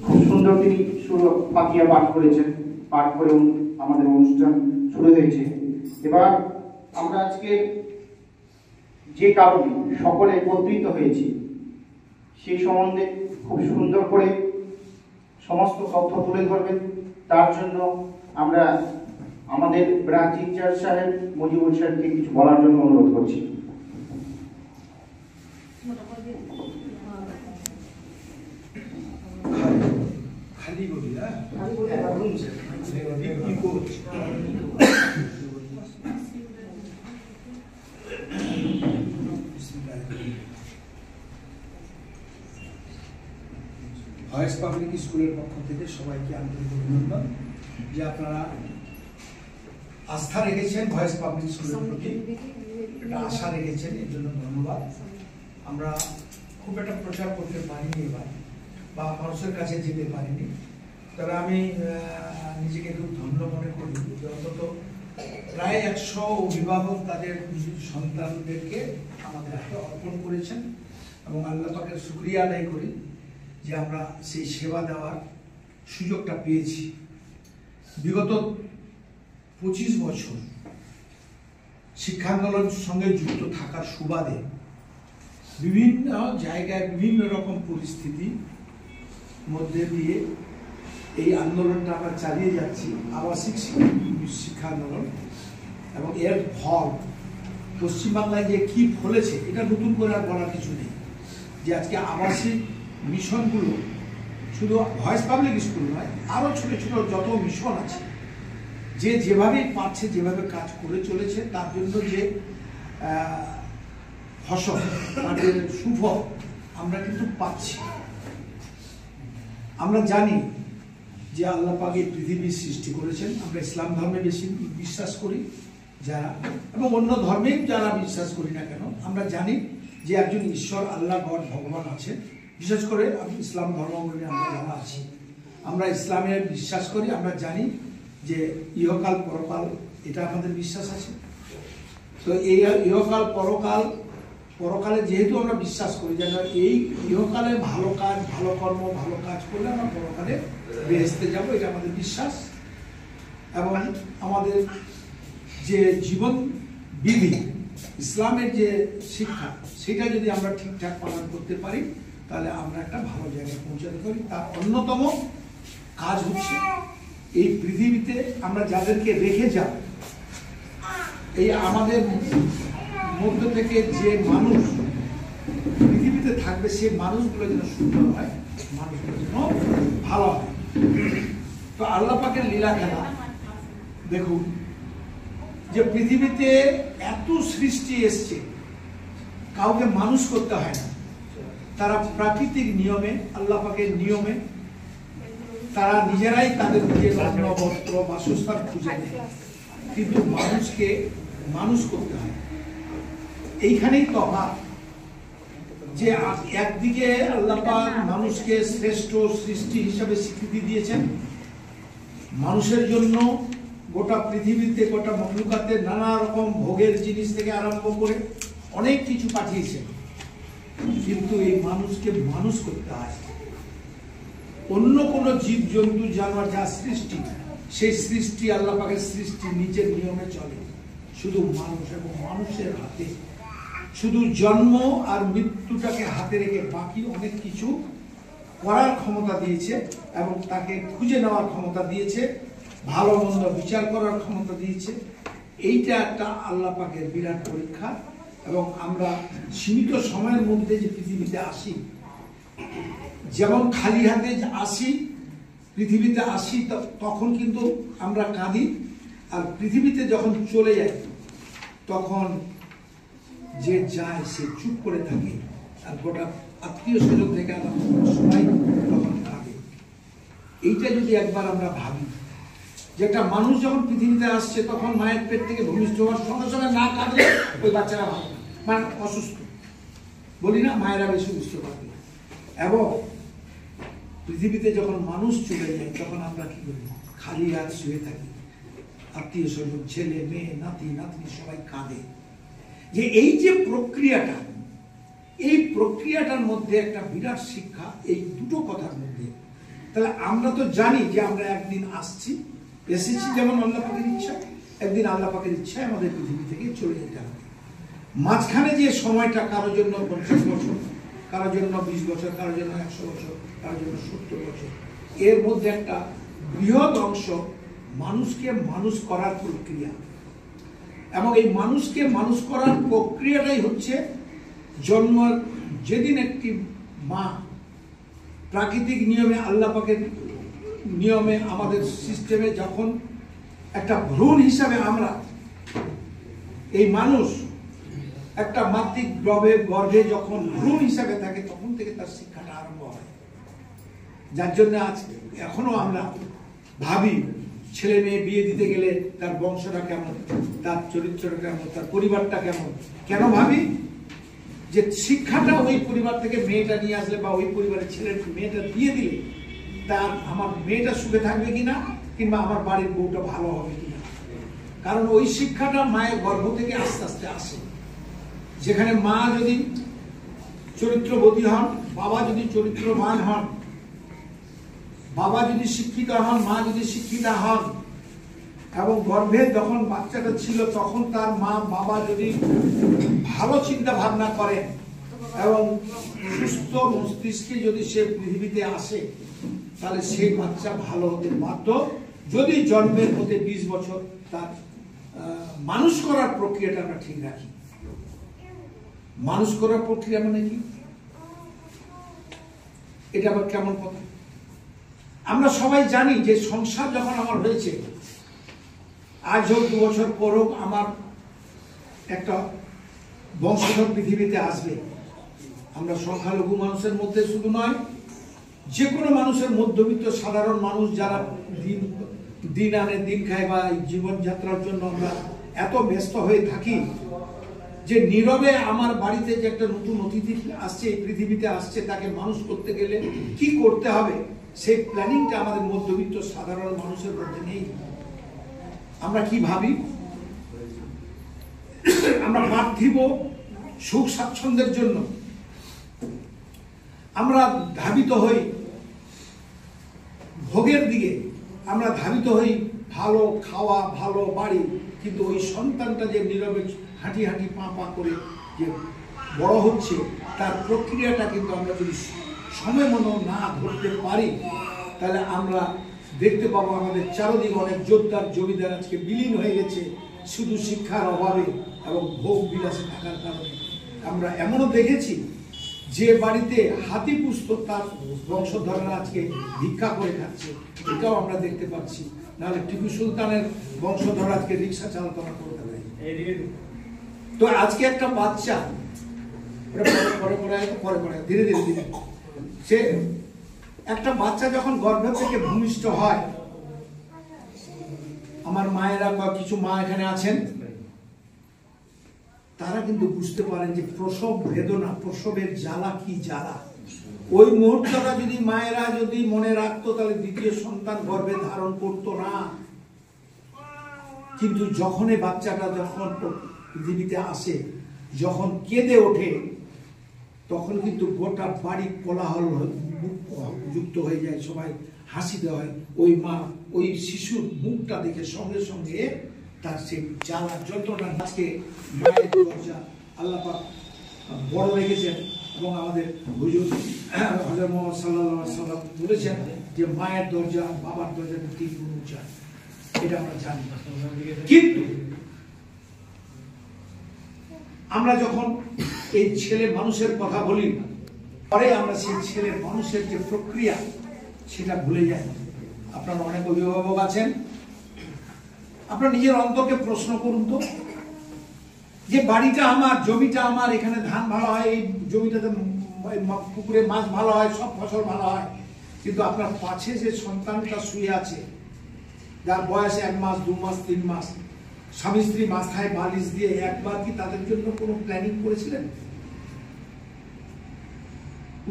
খুব সুন্দর তিনি ফাতিহা পাঠ করেছেন, পাঠ করে আমাদের অনুষ্ঠান শুরু হয়েছে। এবার আমরা আজকে যে কারণে সকলে একত্রিত হয়েছি সেই সম্বন্ধে খুব সুন্দর করে সমস্ত তথ্য তুলে ধরবেন। তার জন্য আমরা আমাদের ব্রাঞ্চ ইনচার্জ সাহেব মুজিবুল সাহেবকে কিছু বলার জন্য অনুরোধ করছি। ভয়েস পাবলিক স্কুলের পক্ষ থেকে সবাইকে আন্তরিক অভিনন্দন যে আপনারা আস্থা রেখেছেন ভয়েস পাবলিক স্কুলের প্রতি, একটা আশা রেখেছেন, এর জন্য ধন্যবাদ। আমরা খুব একটা প্রচার করতে পারিনি এবার বা মানুষের কাছে যেতে পারিনি, তবে আমি নিজেকে খুব ধন্য মনে করি যে অন্তত প্রায় 100 অভিভাবক তাদের সন্তানদেরকে আমাদের হাতে অর্পণ করেছেন এবং আল্লাহ পাকের শুকরিয়া আদায় করি যে আমরা সেই সেবা দেওয়ার সুযোগটা পেয়েছি। বিগত 25 বছর শিক্ষা আন্দোলনের সঙ্গে যুক্ত থাকার সুবাদে বিভিন্ন জায়গায় বিভিন্ন রকম পরিস্থিতি মধ্যে দিয়ে এই আন্দোলনটা আমরা চালিয়ে যাচ্ছি, আবাসিক শিক্ষা আন্দোলন। এবং এর ফল পশ্চিমবাংলায় যে কি ফলেছে এটা নতুন করে আর বলার কিছু নেই। যে আজকে আবাসিক মিশনগুলো শুধু ভয়েস পাবলিক স্কুল নয়, আরও ছোট ছোট যত মিশন আছে, যে যেভাবে পাচ্ছে, যেভাবে কাজ করে চলেছে, তার জন্য যে ফসল, তাদের সুফল আমরা কিন্তু পাচ্ছি। আমরা জানি যে আল্লাহ পাক এই পৃথিবীর সৃষ্টি করেছেন। আমরা ইসলাম ধর্মে বেশি বিশ্বাস করি যারা, এবং অন্য ধর্মেই যারা বিশ্বাস করি না কেন, আমরা জানি যে একজন ঈশ্বর আল্লাহ গড ভগবান আছেন। বিশেষ করে ইসলাম ধর্মাবলম্বী আমরা যারা আছি, আমরা ইসলামে বিশ্বাস করি। আমরা জানি যে ইহকাল পরকাল, এটা আমাদের বিশ্বাস আছে। তো এই ইহকাল পরকালে যেহেতু আমরা বিশ্বাস করি, যেন এই ইহকালে ভালো কাজ, ভালো কর্ম, ভালো কাজ করলে আমরা পরকালে বেহেশতে যাব, এটা আমাদের বিশ্বাস। এবং আমাদের যে জীবন বিধি, ইসলামের যে শিক্ষা, সেটা যদি আমরা ঠিকঠাক পালন করতে পারি তাহলে আমরা একটা ভালো জায়গায় পৌঁছাতে পারি। তার অন্যতম কাজ হচ্ছে এই পৃথিবীতে আমরা যাদেরকে রেখে যাব, এই আমাদের মধ্য থেকে যে মানুষ পৃথিবীতে থাকবে, সেই মানুষগুলো যেন সুন্দর হয়, মানুষগুলো যেন ভালো হয়। তো আল্লাহ পাকের লীলা খেলা দেখুন, যে পৃথিবীতে এত সৃষ্টি এসছে, কাউকে মানুষ করতে হয় না। তারা প্রাকৃতিক নিয়মে, আল্লাহ পাকের নিয়মে তারা নিজেরাই তাদের নিজের অন্ন, বস্ত্র, বাসস্থান খুঁজে নেয়। কিন্তু মানুষকে মানুষ করতে হয়। এইখানেই তফাৎ, যে একদিকে আল্লাহ পাক মানুষকে শ্রেষ্ঠ সৃষ্টি হিসাবে স্বীকৃতি দিয়েছেন, মানুষের জন্য গোটা পৃথিবীতে, গোটা মখলুকাতে নানা রকম ভোগের জিনিস থেকে আরম্ভ করে অনেক কিছু পাঠিয়েছেন। কিন্তু এই মানুষকে মানুষ করতে হয়। অন্য কোন জীব জন্তু জানোয়ার যা সৃষ্টি, সেই সৃষ্টি আল্লাহ পাকের সৃষ্টি নিচের নিয়মে চলে। শুধু মানুষ এবং মানুষের হাতে শুধু জন্ম আর মৃত্যুটাকে হাতে রেখে বাকি অনেক কিছু করার ক্ষমতা দিয়েছে এবং তাকে খুঁজে নেওয়ার ক্ষমতা দিয়েছে, ভালো মন্দ বিচার করার ক্ষমতা দিয়েছে। এইটা একটা আল্লাহ পাকের বিরাট পরীক্ষা। এবং আমরা সীমিত সময়ের মধ্যে যে পৃথিবীতে আসি, যেমন খালি হাতে আসি, পৃথিবীতে আসি তখন কিন্তু আমরা কাঁদি, আর পৃথিবীতে যখন চলে যাই তখন যে যায় সে চুপ করে থাকে, আর গোটা আত্মীয় স্বজন থেকে সবাই তখন কাঁদে। এইটা যদি একবার আমরা ভাবি, যে একটা মানুষ যখন পৃথিবীতে আসছে তখন মায়ের পেট থেকে ভূমিষ্ঠ হওয়ার সঙ্গে সঙ্গে না কাঁদলে ওই বাচ্চারা ভালো না, মানে অসুস্থ, বলি না, মায়েরা বেশি বুঝতে পারবে। এবং পৃথিবীতে যখন মানুষ চলে যায় তখন আমরা কি করি? খালি হাত শুয়ে থাকি, আত্মীয় স্বজন, ছেলে মেয়ে, নাতি নাতনি সবাই কাঁদে। যে এই যে প্রক্রিয়াটা, এই প্রক্রিয়াটার মধ্যে একটা বিরাট শিক্ষা এই দুটো কথার মধ্যে। তাহলে আমরা তো জানি যে আমরা একদিন আসছি, এসেছি যেমন আল্লাহ পাকের ইচ্ছা, একদিন আল্লাহ পাকের ইচ্ছায় আমাদের পৃথিবী থেকে চলে যেতে হবে। মাঝখানে যে সময়টা কারোর জন্য 50 বছর, কারোর জন্য 20 বছর, কারোর জন্য 100 বছর, কারোর জন্য 70 বছর, এর মধ্যে একটা বৃহৎ অংশ মানুষকে মানুষ করার প্রক্রিয়া। এবং এই মানুষকে মানুষ করার প্রক্রিয়াটাই হচ্ছে জন্ম। যেদিন একটি মা প্রাকৃতিক নিয়মে, আল্লাহ পাকের নিয়মে, আমাদের সিস্টেমে যখন একটা ভ্রূণ হিসাবে আমরা এই মানুষ একটা মাতৃক গর্ভে যখন ভ্রূণ হিসাবে থাকে, তখন থেকে তার শিক্ষাটা আরম্ভ হয়। যার জন্য আজ এখনো আমরা ভাবি ছেলে মেয়ে বিয়ে দিতে গেলে তার বংশটা কেমন, তার চরিত্রটা কেমন, তার পরিবারটা কেমন। কেন ভাবি? যে শিক্ষাটা ওই পরিবার থেকে মেয়েটা নিয়ে আসলে বা ওই পরিবারের ছেলের মেয়েটা দিয়ে দিলে তার আমার মেয়েটা সুখে থাকবে কিনা, কিংবা আমার বাড়ির বউটা ভালো হবে কিনা। কারণ ওই শিক্ষাটা মায়ের গর্ভ থেকে আস্তে আস্তে আসে। যেখানে মা যদি চরিত্রবতী হন, বাবা যদি চরিত্রবান হন, বাবা যদি শিক্ষিত হন, মা যদি শিক্ষিতা হন, এবং গর্ভে যখন বাচ্চাটা ছিল তখন তার মা বাবা যদি ভালো চিন্তা ভাবনা করেন এবং সুস্থ মস্তিষ্কে যদি সে পৃথিবীতে আসে, তাহলে সেই বাচ্চা ভালো হতে বাধ্য। যদি জন্মের মধ্যে 20 বছর তার মানুষ করার প্রক্রিয়াটা আমরা ঠিক রাখি। মানুষ করার প্রক্রিয়া মানে কি? এটা আবার কেমন কথা? আমরা সবাই জানি যে সংসার যখন আমার হয়েছে, আজ হোক 2 বছর পর হোক, আমার একটা বংশধর পৃথিবীতে আসবে। আমরা সংখ্যালঘু মানুষের মধ্যে শুধু নয়, যে কোনো মানুষের মধ্যবিত্ত সাধারণ মানুষ যারা দিন আনে দিন খায় বা জীবনযাত্রার জন্য আমরা এত ব্যস্ত হয়ে থাকি যে নীরবে আমার বাড়িতে যে একটা নতুন অতিথি আসছে, এই পৃথিবীতে আসছে, তাকে মানুষ করতে গেলে কি করতে হবে সেই প্ল্যানিংটা আমাদের মধ্যবিত্ত সাধারণ মানুষের মধ্যে নেই। আমরা কি ভাবি? আমরা পার্থিব সুখ স্বাচ্ছন্দ্যের জন্য আমরা ধাবিত হই, ভোগের দিকে আমরা ধাবিত হই, ভালো খাওয়া, ভালো বাড়ি। কিন্তু ওই সন্তানটা যে নীরবে হাঁটি হাঁটি পা পা করে যে বড় হচ্ছে, তার প্রক্রিয়াটা কিন্তু আমরা যদি সময় মতো না ধরতে পারি, তাহলে আমরা দেখতে পাবো আমাদের চারদিকে অনেক জোরদার জমিদার আজকে বিলীন হয়ে গেছে শুধু শিক্ষার অভাবে এবং ভোগ বিলাসে থাকার কারণে। আমরা এমনও দেখেছি যে বাড়িতে হাতি পুষত তার বংশধররা আজকে ভিক্ষা করে খাচ্ছে, এটাও আমরা দেখতে পাচ্ছি। নাহলে টিপু সুলতানের বংশধর আজকে রিক্সা চালাতে আমরা করতে পারি। তো আজকে একটা বাচ্চা ধীরে ধীরে ধীরে সে একটা বাচ্চা যখন গর্ভ থেকে ভূমিষ্ঠ হয়, আমার মায়েরা বা কিছু মা এখানে আছেন, তারা কিন্তু বুঝতে পারেন যে প্রসব বেদনা, প্রসবের জ্বালা কি জ্বালা। ওই মুহূর্তটা যদি মায়েরা যদি মনে রাখতো, তাহলে দ্বিতীয় সন্তান গর্ভে ধারণ করতো না। কিন্তু যখন এই বাচ্চাটা যখন পৃথিবীতে আসে, যখন কেঁদে ওঠে, তখন কিন্তু গোটা বাড়ি কোলাহল যুক্ত হয়ে যায়, সবাই হাসিতে হয়। ওই মা ওই শিশুর মুখটা দেখে সঙ্গে সঙ্গে তার সেই জ্বালা যন্ত্রণা। আজকে মায়ের দরজা আল্লাহ পাক বড় রেখেছেন এবং আমাদের হুজুর হযরত মুহাম্মদ সাল্লাল্লাহু আলাইহি ওয়াসাল্লাম বলেছেন যে মায়ের দরজা বাবার দরজা 3 গুণ উঁচা। এটা আমরা জানি। কিন্তু আমরা যখন এই ছেলে মানুষের কথা বলি, পরে আমরা সেই ছেলে মানুষের যে প্রক্রিয়া সেটা ভুলে যাই। আপনারা অনেক অভিভাবক আছেন, আপনার নিজের অন্তরকে প্রশ্ন করুন তো, যে বাড়িটা আমার, জমিটা আমার, এখানে ধান ভালো হয়, এই জমিটাতে পুকুরে মাছ ভালো হয়, সব ফসল ভালো হয়, কিন্তু আপনার পাশে যে সন্তানটা শুয়ে আছে, যার বয়স 1 মাস 2 মাস 3 মাস, স্বামী স্ত্রী মাথায় বালিশ দিয়ে একবার কি তাদের জন্য কোনো প্ল্যানিং করেছিলেন?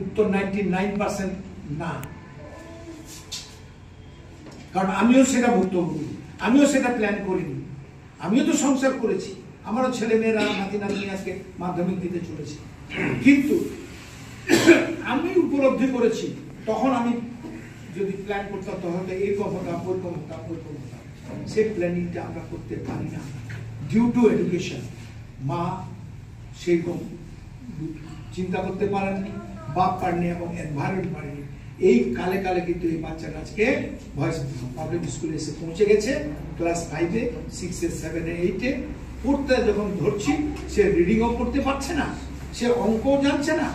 উত্তর 99% না। কারণ আমিও সেটা ভুক্তভোগী, আমিও সেটা প্ল্যান করিনি। আমিও তো সংসার করেছি, আমারও ছেলে মেয়েরা নাতি নাতনি আজকে মাধ্যমিক দিতে চলেছে। কিন্তু আমি উপলব্ধি করেছি, তখন আমি যদি প্ল্যান করতাম তাহলে এরকম হতাম, ওরকম হতাম, ওরকম হতাম। সেই প্ল্যানিংটা আমরা করতে পারি না ডিউ টু এডুকেশন। মা সেরকম চিন্তা করতে পারেননি, বাপ পারেনি এবং এনভায়রনমেন্ট পারেনি। এই কালে কালে কিন্তু এই বাচ্চাটা আজকে ভয়েস পাবলিক স্কুলে এসে পৌঁছে গেছে। ক্লাস 5-এ, 6-এ, 7-এ, 8-এ পড়তে যখন ধরছি, সে রিডিংও করতে পারছে না, সে অঙ্কও জানছে না,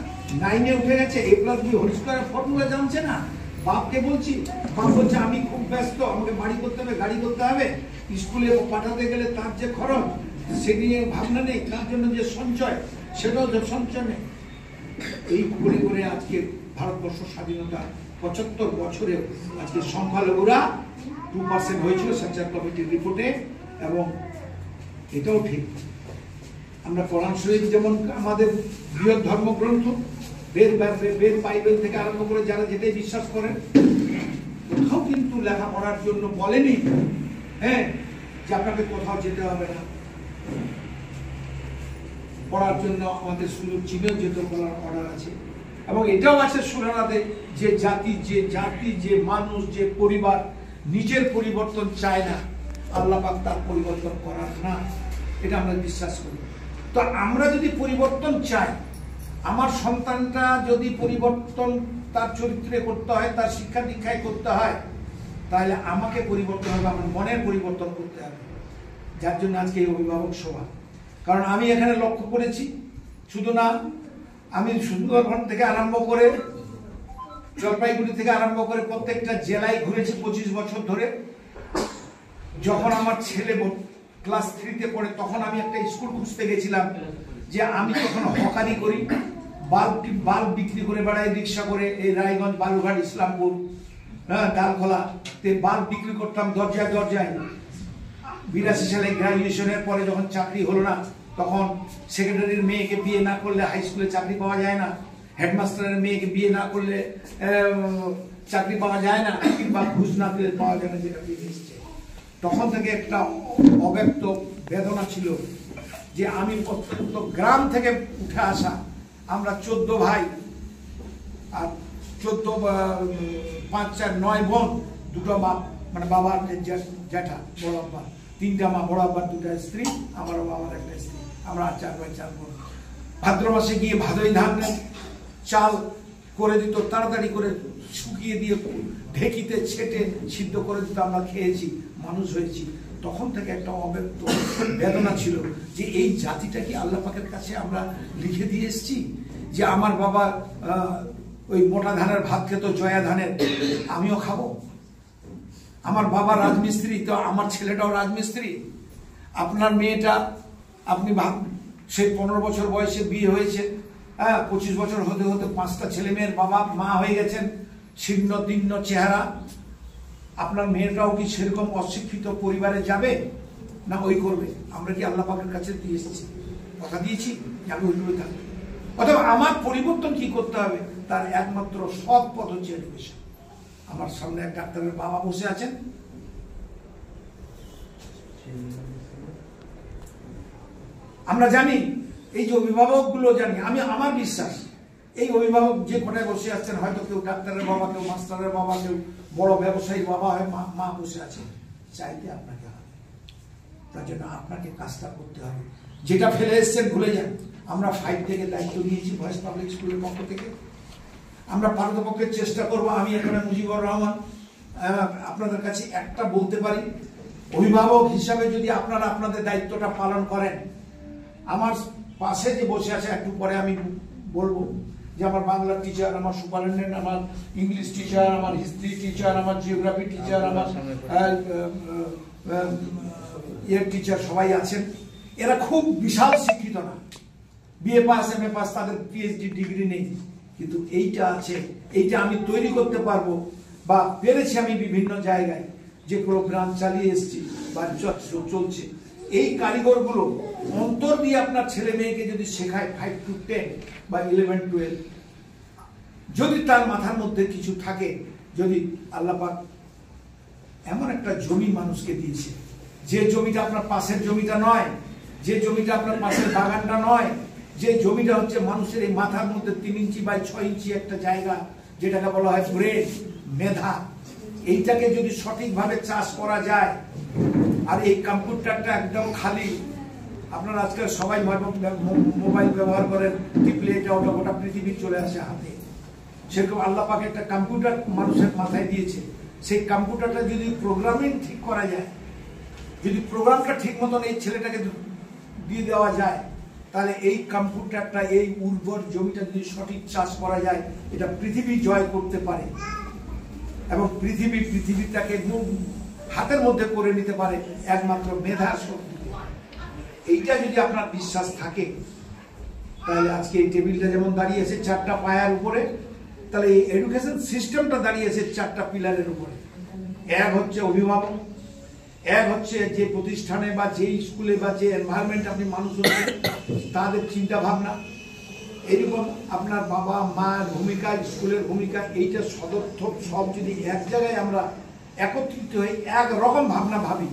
9-এ উঠে গেছে, a+b হোল স্কয়ারের ফর্মুলা জানছে না। বাপকে বলছি, বাপ বলছে আমি খুব ব্যস্ত, আমাকে বাড়ি করতে হবে, গাড়ি করতে হবে, স্কুলে পাঠাতে গেলে তার যে খরচ সে নিয়ে ভাবনা নেই, তার জন্য যে সঞ্চয় সেটাও যে সঞ্চয় নেই। এই করে করে আজকে ভারতবর্ষ স্বাধীনতা 75 বছরে আজকে সংখ্যালঘুরা 2% হয়েছিল সেন্সার কমিটির রিপোর্টে। এবং এটাও ঠিক, আমরা কোরআন শরীফ যেমন আমাদের বৃহৎ ধর্মগ্রন্থ, বেদ বাইবেল থেকে আরম্ভ করে যারা যেটাই বিশ্বাস করেন, কোথাও কিন্তু লেখাপড়ার জন্য বলেনি হ্যাঁ যে আপনাকে কোথাও যেতে হবে না, পড়ার জন্য আমাদের সুযোগ চীনেও যেতে বলার অর্ডার আছে। এবং এটাও আছে সুরানাতে যে জাতি যে মানুষ যে পরিবার নিজের পরিবর্তন চায় না, আল্লাহ পাক তার পরিবর্তন করার না, এটা আমরা বিশ্বাস করি। তো আমরা যদি পরিবর্তন চাই, আমার সন্তানটা যদি পরিবর্তন তার চরিত্রে করতে হয়, তার শিক্ষা দীক্ষায় করতে হয়, তাহলে আমাকে পরিবর্তন হবে, আমার মনের পরিবর্তন করতে হবে। যার জন্য আজকে এই অভিভাবক সভা। কারণ আমি এখানে লক্ষ্য করেছি, শুধু না আমি সুন্দরবন থেকে আরম্ভ করে জলপাইগুড়ি থেকে আরম্ভ করে প্রত্যেকটা জেলায় ঘুরেছি 25 বছর ধরে। যখন আমার ছেলে ক্লাস 3-তে পড়ে তখন আমি একটা স্কুল খুঁজতে গেছিলাম, যে আমি তখন হকারি করি, বাল্ব বিক্রি করে বেড়াই রিক্সা করে, এই রায়গঞ্জ, বালুঘাট, ইসলামপুর, ডালখোলাতে বাল্ব বিক্রি করতাম দরজায় দরজায়। 82 সালে গ্রাজুয়েশনের পরে যখন চাকরি হলো না, তখন সেক্রেটারির মেয়েকে বিয়ে না করলে হাই স্কুলে চাকরি পাওয়া যায় না, হেডমাস্টারের মেয়েকে বিয়ে না করলে চাকরি পাওয়া যায় না, কিংবা ঘুষ না দিলে পাওয়া যায় না, যেটা পেয়ে এসছে। তখন থেকে একটা অব্যক্ত বেদনা ছিল যে আমি অত্যন্ত গ্রাম থেকে উঠে আসা, আমরা 14 ভাই আর 5, 4, 9 বোন, 2টো বাপ, মানে বাবার জ্যাঠা, বড় আব্বা, 3টা মা, বড় আব্বার 2টা স্ত্রী, আমারও বাবার একটা স্ত্রী, আমরা 4 ভাই 4 বোন। ভাদ্র মাসে গিয়ে ভাদই ধান চাল করে দিত, তাড়াতাড়ি করে শুকিয়ে দিয়ে ঢেকিতে ছেটে সিদ্ধ করে দিত, আমরা খেয়েছি, মানুষ হয়েছি। তখন থেকে একটা অব্যক্ত বেদনা ছিল যে এই জাতিটা কি আল্লাহ পাকের কাছে আমরা লিখে দিয়ে এসেছি, যে আমার বাবা ওই মোটা ধানের ভাত খেত, জয়া ধানের, আমিও খাবো। আমার বাবা রাজমিস্ত্রি, তো আমার ছেলেটাও রাজমিস্ত্রি। আপনার মেয়েটা, আপনি সেই 15 বছর বয়সে বিয়ে হয়েছে, 25 বছর হতে হতে 5টা ছেলে মেয়ের বাবা মা হয়ে গেছেন, ছিন্ন দীর্ণ চেহারা। আপনার মেয়েটাও কি সেরকম অশিক্ষিত পরিবারে যাবে না ওই করবে? আমরা কি আল্লাহ পাকের কাছে দিয়ে এসেছি, কথা দিয়েছি যে আমি ওইগুলো থাকবো? অথবা আমার পরিবর্তন কি করতে হবে, তার একমাত্র সৎ পথ হচ্ছে এডুকেশন। আমার সামনে এক ডাক্তারের বাবা বসে আছেন, আমরা জানি, এই যে অভিভাবক গুলো জানি, আমি আমার বিশ্বাস এই অভিভাবক যে কোটায় বসে আছেন, হয়তো কেউ ডাক্তারের বাবা, কেউ মাস্টারের বাবা, কেউ বড় ব্যবসায়ীর বাবা হয়, মা বসে আছে, চাইতে আপনাকে হবে। তার জন্য আপনাকে কাজটা করতে হবে। যেটা ফেলে এসছেন ভুলে যান। আমরা 5 থেকে দায়িত্ব নিয়েছি ভয়েস পাবলিক স্কুলের পক্ষ থেকে। আমরা পারতপক্ষে চেষ্টা করব। আমি এখানে মুজিবুর রহমান আপনাদের কাছে একটা বলতে পারি, অভিভাবক হিসাবে যদি আপনারা আপনাদের দায়িত্বটা পালন করেন, আমার পাশে যে বসে আছে, একটু পরে আমি বলবো যে আমার বাংলা টিচার, আমার সুপারিনটেন্ডেন্ট, আমার ইংলিশ টিচার, আমার হিস্ট্রি টিচার, আমার জিওগ্রাফি টিচার, আমার টিচার সবাই আছেন। এরা খুব বিশাল শিক্ষিত না, বিএ পাস, এমএ পাস, তাদের পিএইচডি ডিগ্রি নেই, কিন্তু এইটা আছে, এইটা আমি তৈরি করতে পারবো বা পেরেছি আমি বিভিন্ন জায়গায় যে প্রোগ্রাম চালিয়ে এসেছি বা চলছে। এই কারিগরগুলো অন্তর দিয়ে আপনার ছেলে মেয়েকে যদি শেখায় 5 to 10 বা 11, 12, যদি তার মাথার মধ্যে কিছু থাকে, যদি আল্লাহ পাক এমন একটা জমি মানুষকে দিয়েছে, যে জমিটা আপনার পাশের জমিটা নয়, যে জমিটা আপনার পাশের বাগানটা নয়, যে জমিটা হচ্ছে মানুষের এই মাথার মধ্যে 3 ইঞ্চি বাই 6 ইঞ্চি একটা জায়গা, যেটাকে বলা হয় ব্রেন, মেধা, এইটাকে যদি সঠিকভাবে চাষ করা যায়, আর এই কম্পিউটারটা একদম খালি, আপনারা আজকাল সবাই মোবাইল ব্যবহার করেন, টিপলে এটা ওটা গোটা পৃথিবী চলে আসে হাতে, সেরকম আল্লাহ পাক একটা কম্পিউটার মানুষের মাথায় দিয়েছে। সেই কম্পিউটারটা যদি প্রোগ্রামিং ঠিক করা যায়, যদি প্রোগ্রামটা ঠিক মতন এই ছেলেটাকে দিয়ে দেওয়া যায়, তাহলে এই কম্পিউটারটা এই উর্বর জমিটা যদি সঠিক চাষ করা যায়, এটা পৃথিবী জয় করতে পারে এবং পৃথিবীটাকে হাতের মধ্যে করে নিতে পারে একমাত্র মেধার শক্তি। এইটা যদি আপনার বিশ্বাস থাকে, তাহলে আজকে এই টেবিলটা যেমন দাঁড়িয়েছে 4টা পায়ার উপরে, তাহলে এই এডুকেশন সিস্টেমটা দাঁড়িয়েছে 4টা পিলারের উপরে। এক হচ্ছে অভিভাবক, এক হচ্ছে যে প্রতিষ্ঠানে বা যে স্কুলে বা যে এনভায়রনমেন্ট আপনি মানুষ হচ্ছেন তাদের চিন্তা ভাবনা, এরকম আপনার বাবা মায়ের ভূমিকা, স্কুলের ভূমিকা, এইটা সদর্থক সব যদি এক জায়গায় আমরা একত্রিত হয়ে একরকম ভাবনা ভাবি,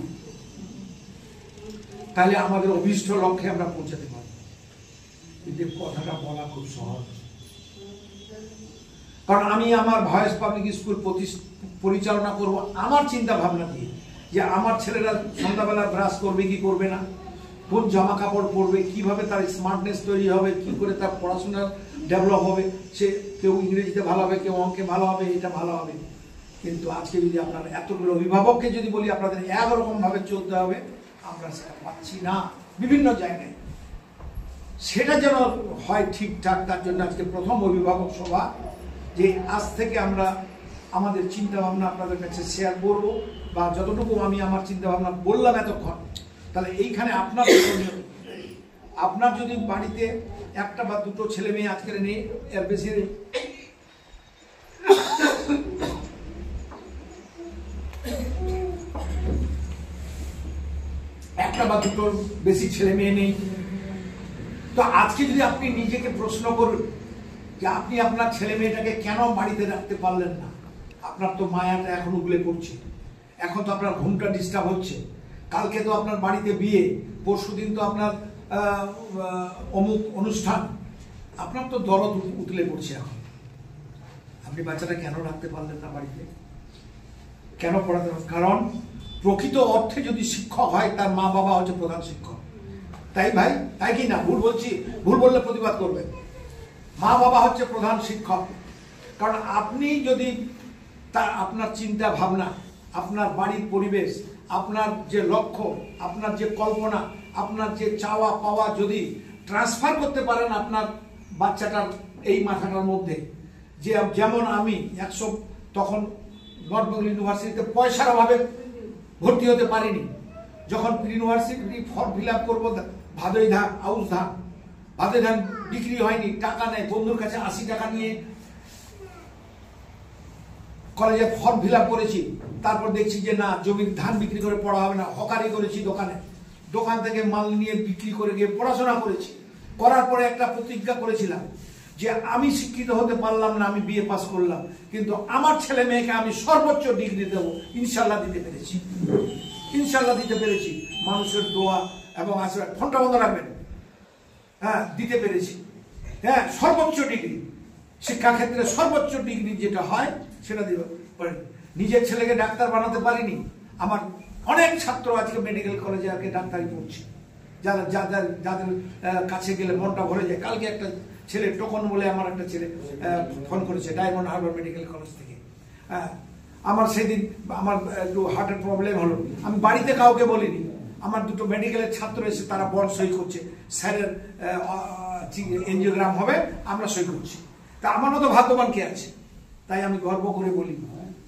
তাহলে আমাদের অভীষ্ট লক্ষ্যে আমরা পৌঁছাতে পারব। কিন্তু কথাটা বলা খুব সহজ, কারণ আমি আমার ভয়েস পাবলিক স্কুল পরিচালনা করব আমার চিন্তা ভাবনা দিয়ে, যে আমার ছেলেরা সন্ধ্যাবেলা ব্রাশ করবে কি করবে না, কোন জামা কাপড় পরবে, কিভাবে তার স্মার্টনেস তৈরি হবে, কি করে তার পড়াশোনা ডেভেলপ হবে, সে কেউ ইংরেজিতে ভালো হবে, কেউ অঙ্কে ভালো হবে, এটা ভালো হবে। কিন্তু আজকে যদি আপনার এতগুলো অভিভাবককে যদি বলি আপনাদের একরকম ভাবে চলতে হবে, আমরা সেটা পাচ্ছি না বিভিন্ন জায়গায়। সেটা যেন হয় ঠিকঠাক, তার জন্য আজকে প্রথম অভিভাবক সভা, যে আজ থেকে আমরা আমাদের চিন্তা ভাবনা আপনাদের কাছে শেয়ার করব, বা যতটুকু আমি আমার চিন্তা ভাবনা বললাম এতক্ষণ, তাহলে এইখানে আপনার আপনার যদি বাড়িতে একটা বা দুটো ছেলে মেয়ে আজকের নেই, এর বেশি একটা বা দুটোর বেশি ছেলে মেয়ে নেই, তো আজকে যদি আপনি নিজেকে প্রশ্ন করুন যে আপনি আপনার ছেলে মেয়েটাকে কেন বাড়িতে রাখতে পারলেন না, আপনার তো মায়াটা এখন উগলে পড়ছে, এখন তো আপনার ঘুমটা ডিস্টার্ব হচ্ছে, কালকে তো আপনার বাড়িতে বিয়ে, পরশুদিন তো আপনার অমুক অনুষ্ঠান, আপনার তো দরদ উতলে পড়ছে। এখন আপনি বাচ্চাটা কেন রাখতে পারলেন না বাড়িতে, কেন পড়াতে? কারণ প্রকৃত অর্থে যদি শিক্ষক হয়, তার মা বাবা হচ্ছে প্রধান শিক্ষক। তাই ভাই, তাই কি না? ভুল বলছি? ভুল বললে প্রতিবাদ করবেন। মা বাবা হচ্ছে প্রধান শিক্ষক। কারণ আপনি যদি আপনার চিন্তা ভাবনা, আপনার বাড়ির পরিবেশ, আপনার যে লক্ষ্য, আপনার যে কল্পনা, আপনার যে চাওয়া পাওয়া যদি ট্রান্সফার করতে পারেন আপনার বাচ্চাটার এই মাথাটার মধ্যে, যে যেমন আমি তখন নর্থ বেঙ্গল ইউনিভার্সিটিতে পয়সার অভাবে ভর্তি হতে পারিনি, যখন ইউনিভার্সিটি ফর্ম ফিল আপ করবো, ভাদই ধান, আউশ ধান, ভাদই ধান বিক্রি হয়নি, টাকা নেই, বন্ধুর কাছে 80 টাকা নিয়ে কলেজে ফর্ম ফিল আপ করেছি। তারপর দেখছি যে না, জমির ধান বিক্রি করে পড়া হবে না, হকারি করেছি, দোকান থেকে মাল নিয়ে বিক্রি করে গিয়ে পড়াশোনা করেছি। করার পরে একটা প্রতিজ্ঞা করেছিলাম যে আমি শিক্ষিত হতে পারলাম না, আমি বিএ পাস করলাম, কিন্তু আমার ছেলে মেয়েকে আমি সর্বোচ্চ ডিগ্রি দেবো। ইনশাল্লাহ দিতে পেরেছি, ইনশাল্লাহ দিতে পেরেছি। মানুষের দোয়া এবং আশীর্বাদ, ফোনটা বন্ধ রাখবেন, হ্যাঁ, দিতে পেরেছি। হ্যাঁ, সর্বোচ্চ ডিগ্রি, শিক্ষাক্ষেত্রে সর্বোচ্চ ডিগ্রি যেটা হয় সেটা দিতে পারিনি। নিজের ছেলেকে ডাক্তার বানাতে পারিনি। আমার অনেক ছাত্র আজকে মেডিকেল কলেজে আজকে ডাক্তারি পড়ছে, যাদের কাছে গেলে মনটা ভরে যায়। কালকে একটা ছেলে, টোকন বলে আমার একটা ছেলে ফোন করেছে ডায়মন্ড হারবার মেডিকেল কলেজ থেকে। হ্যাঁ, আমার সেদিন আমার একটু হার্টের প্রবলেম হলো, আমি বাড়িতে কাউকে বলিনি, আমার দুটো মেডিকেলের ছাত্র এসে তারা বল সই করছে, স্যারের এনজিওগ্রাম হবে, আমরা সই করছি। তা আমার মতো ভাগ্যবান কে আছে? তাই আমি গর্ব করে বলি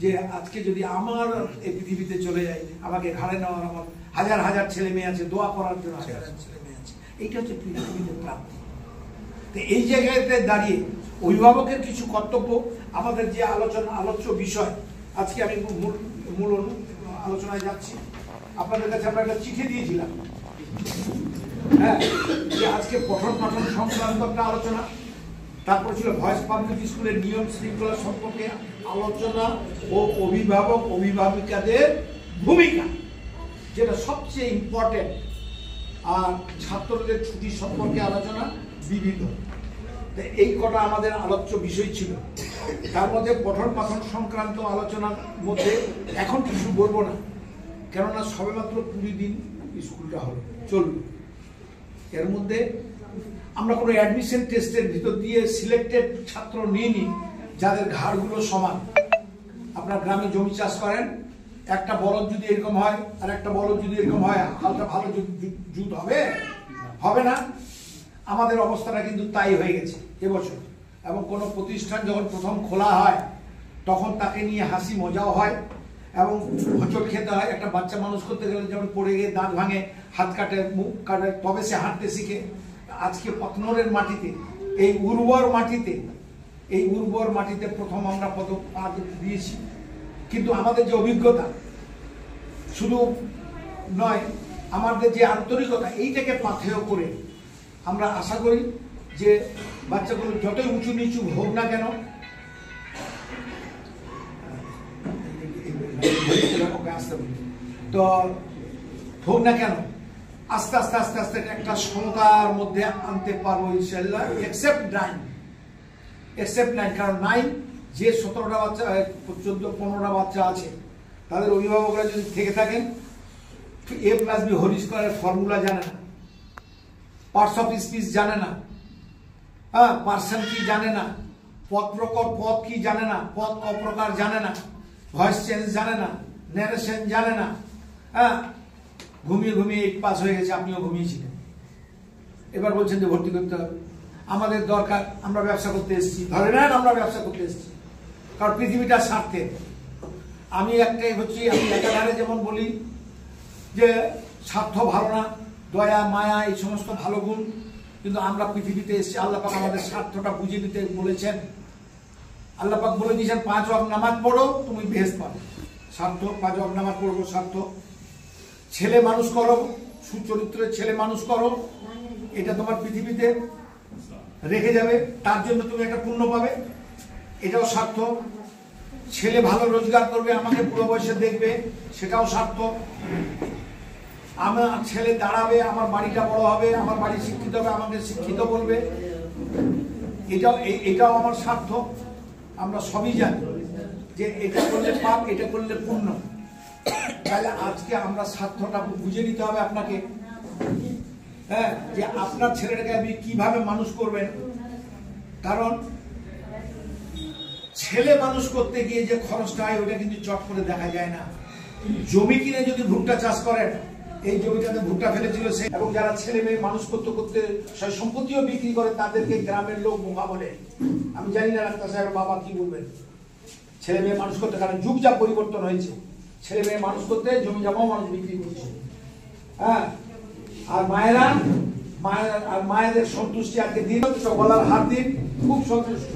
যে আজকে যদি আমার এই পৃথিবীতে চলে যায়, আমাকে ঘাড়ে নেওয়ার আমার হাজার হাজার ছেলে মেয়ে আছে, দোয়া করার জন্য হাজার হাজার ছেলে মেয়ে আছে। এইটা হচ্ছে পৃথিবীতে প্রাপ্তি। তো এই জায়গাতে দাঁড়িয়ে অভিভাবকের কিছু কর্তব্য, আমাদের যে আলোচ্য বিষয়, আজকে আমি মূল আলোচনায় যাচ্ছি। আপনাদের কাছে আমরা একটা চিঠি দিয়েছিলাম, হ্যাঁ, যে আজকে পঠন পাঠন সংক্রান্ত একটা আলোচনা, তারপর ছিল ভয়েস পাবলিক স্কুলের নিয়ম শৃঙ্খলা সম্পর্কে আলোচনা ও অভিভাবক অভিভাবিকাদের ভূমিকা, যেটা সবচেয়ে ইম্পর্টেন্ট, আর ছাত্রদের ছুটি সম্পর্কে আলোচনা, বিবিধ। এই কটা আমাদের আলোচ্য বিষয় ছিল। তার মধ্যে পঠন পাঠন সংক্রান্ত আলোচনার মধ্যে এখন কিছু বলবো না, কেননা সবেমাত্র 20 দিন স্কুলটা হলো চলবে। এর মধ্যে আমরা কোনো অ্যাডমিশন টেস্টের ভিতর দিয়ে সিলেক্টেড ছাত্র নিইনি যাদের ঘাড়গুলো সমান। আপনার গ্রামে জমি চাষ করেন, একটা বলদ যদি এরকম হয় আর একটা বলদ যদি এরকম হয়, হালকা ভালো জুত হবে? হবে না। আমাদের অবস্থাটা কিন্তু তাই হয়ে গেছে এবছর। এবং কোনো প্রতিষ্ঠান যখন প্রথম খোলা হয় তখন তাকে নিয়ে হাসি মজাও হয় এবং হোঁচট খেতে হয়। একটা বাচ্চা মানুষ করতে গেলে যেমন পড়ে গিয়ে দাঁত ভাঙে, হাত কাটে, মুখ কাটে, তবে সে হাঁটতে শিখে। আজকে পাতনরের মাটিতে, এই উর্বর মাটিতে প্রথম আমরা পা দিয়েছি। কিন্তু আমাদের যে অভিজ্ঞতা শুধু নয়, আমাদের যে আন্তরিকতা, এইটাকে পাথেয় করে আমরা আশা করি যে বাচ্চাগুলো যতই উঁচু নিচু হোক না কেন, তো হোক না কেন, আস্তে আস্তে আস্তে আস্তে একটা সমতার মধ্যে আনতে পারবো ইনশাল্লাহ। এক্সেপ্ট 9, কারণ 9 যে 17টা বাচ্চা, 14-15টা বাচ্চা আছে, তাদের অভিভাবকরা যদি থেকে থাকেন, A+B হোল স্কয়ারের ফর্মুলা জানে না, পার্টস অফ স্পিচ জানে না, পার্সন কি জানে না, পদ প্রকর পদ কি জানে না, পদ অপ্রকার জানে না, ভয়েস চেঞ্জ জানে না, ন্যারেশন জানে না, ঘুমিয়ে 8 পাস হয়ে গেছে, আপনিও ঘুমিয়েছিলেন, এবার বলছেন যে ভর্তি করতে হবে। আমাদের দরকার, আমরা ব্যবসা করতে এসেছি, ধরে নেন আমরা ব্যবসা করতে এসেছি, কারণ পৃথিবীটা স্বার্থে। আমি একটাই হচ্ছি, আমি একাধারে যেমন বলি যে স্বার্থ ভালো না, দয়া মায়া এই সমস্ত ভালো গুণ, কিন্তু আমরা পৃথিবীতে এসেছি, আল্লাহ পাক আমাদের স্বার্থটা বুঝে নিতে বলেছেন। আল্লাহ পাক বলে দিয়েছেন 5 ওয়াক্ত নামাজ পড়ো তুমি বেহেশত পাবে, স্বার্থ। 5 ওয়াক্ত নামাজ পড়বো স্বার্থ। ছেলে মানুষ করো, সুচরিত্রের ছেলে মানুষ করো, এটা তোমার পৃথিবীতে রেখে যাবে, তার জন্য তুমি একটা পুণ্য পাবে, এটাও স্বার্থ। ছেলে ভালো রোজগার করবে, আমাকে বুড়ো বয়সে দেখবে, সেটাও স্বার্থ। আমার ছেলে দাঁড়াবে, আমার বাড়িটা বড় হবে, আমার বাড়ি শিক্ষিত হবে, আমাকে শিক্ষিত বলবে, এটাও আমার স্বার্থ। আমরা সবই জানি যে এটা করলে পাপ, এটা করলে পুণ্য। তাহলে আজকে আমরা স্বার্থটা বুঝে নিতে হবে আপনাকে, যে আপনার ছেলেটাকে আপনি কিভাবে মানুষ করবেন। কারণ ছেলে মানুষ করতে গিয়ে যে খরচটা হয় ওটা কিন্তু চট করে দেখা যায় না। জমি কিনে যদি ভুট্টা চাষ করেন, এই জমিটাতে ভুট্টা ফেলেছিল সে, এবং যারা ছেলে মেয়ে মানুষ করতে করতে সম্পত্তিও বিক্রি করে, তাদেরকে গ্রামের লোক বোকা বলে। আমি জানি না ডাক্তার সাহেব বাবা কি বলবেন। ছেলে মেয়ে মানুষ করতে, কারণ যুগ যা পরিবর্তন হয়েছে, ছেলে মেয়ে মানুষ করতে জমি জমাও মানুষ বিক্রি করছে। আর মায়েদের সন্তুষ্টি আজকে দিন গলার হাত দিন, খুব সন্তুষ্ট,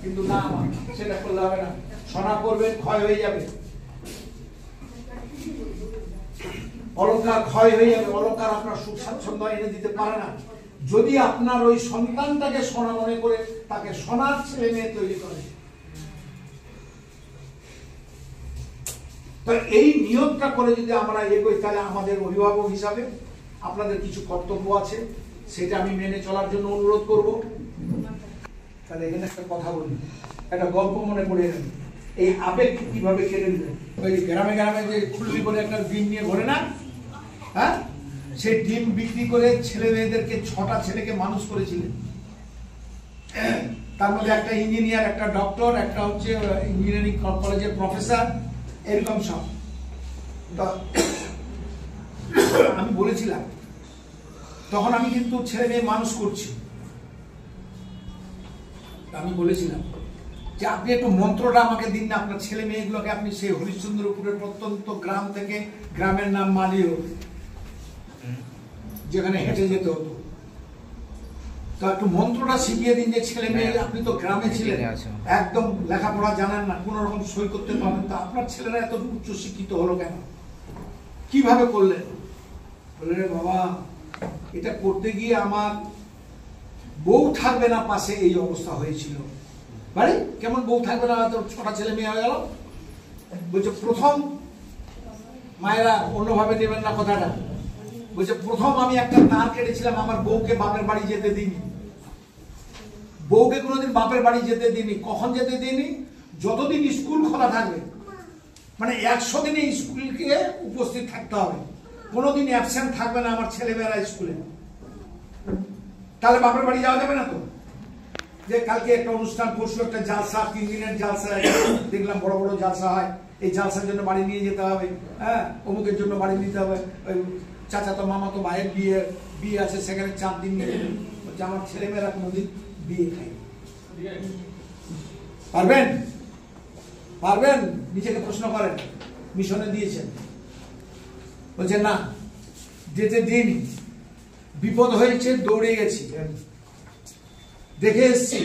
কিন্তু না আমার সেটা করলে হবে না। সোনা করবে, ক্ষয় হয়ে যাবে, অলংকার ক্ষয় হয়ে যাবে, অলংকার আপনার সুখ স্বাচ্ছন্দ্য এনে দিতে পারে না। যদি আপনার ওই সন্তানটাকে সোনা মনে করে তাকে সোনার ছেলে মেয়ে তৈরি করে, তো এই নিয়মটা করে যদি আমরা এগোই, তাহলে আমাদের অভিভাবক হিসাবে আপনাদের কিছু কর্তব্য আছে, সেটা আমি মেনে চলার জন্য অনুরোধ করব। তাহলে এখানে একটা কথা বলি, একটা গল্প মনে পড়ে গেল। এই আবেগ কিভাবে কেড়ে দিলেন। ওই গ্রামে গ্রামে যে খুলবি করে একটা ডিম নিয়ে ঘোরে না, সেই ডিম বিক্রি করে ছেলে মেয়েদেরকে 6টা ছেলেকে মানুষ করেছিলেন। তার মধ্যে একটা ইঞ্জিনিয়ার, একটা ডক্টর, একটা হচ্ছে ইঞ্জিনিয়ারিং কলেজের প্রফেসর, এরকম সব। আমি বলেছিলাম তখন আমি কিন্তু ছেলে মেয়ে মানুষ করছি, আমি বলেছিলাম যে আপনি একটু মন্ত্রটা আমাকে দিন না, আপনার ছেলে মেয়েগুলোকে আপনি সেই হরিশ্চন্দ্রপুরের প্রত্যন্ত গ্রাম থেকে, গ্রামের নাম মালিও, যেখানে হেঁটে যেতে হতো, তো একটু মন্ত্রটা শিখিয়ে দিন যে ছেলে মেয়ে, আপনি তো গ্রামে ছিলেন, একদম লেখাপড়া জানেন না, কোন রকম সই করতে পারবেন, তো আপনার ছেলেরা এত উচ্চ শিক্ষিত হলো কেন, কিভাবে করলেন? বলে রে বাবা, এটা করতে গিয়ে আমার বউ থাকবে না পাশে, এই অবস্থা হয়েছিল। বাড়ি কেমন বউ থাকবে না, 6টা ছেলে মেয়ে হয়ে গেল। বলছে প্রথম, মায়েরা অন্যভাবে নেবেন না কথাটা, বলছে প্রথম আমি একটা তার কেটেছিলাম, আমার বউকে বাপের বাড়ি যেতে দিইনি, বউকে কোনোদিন বাপের বাড়ি যেতে দিইনি। কখন যেতে দিইনি? যতদিন স্কুল খোলা থাকবে, মানে 100 দিনে স্কুলকে উপস্থিত থাকতে হবে, কোনোদিন অ্যাবসেন্ট থাকবে না আমার ছেলেমেয়েরা স্কুলে। তাহলে বাপের বাড়ি যাওয়া যাবে না তো? যে কালকে একটা অনুষ্ঠান, পরশু একটা জালসা, 3 দিনের জালসা, দেখলাম বড় বড় জালসা হয়, এই জালসার জন্য বাড়ি নিয়ে যেতে হবে, হ্যাঁ, অমুকের জন্য বাড়ি নিতে হবে, ওই চাচাতো মামাতো ভাইয়ের বিয়ে আছে, সেখানে 4 দিন নিয়ে বলছে আমার ছেলেমেয়েরা কোনোদিন বিয়ে খায়। পারবেন? পারবেন? নিজেকে প্রশ্ন করেন। মিশনে দিয়েছেন, বলছে না যেতে দিইনি, বিপদ হয়েছে দৌড়ে গেছি, দেখে এসছি।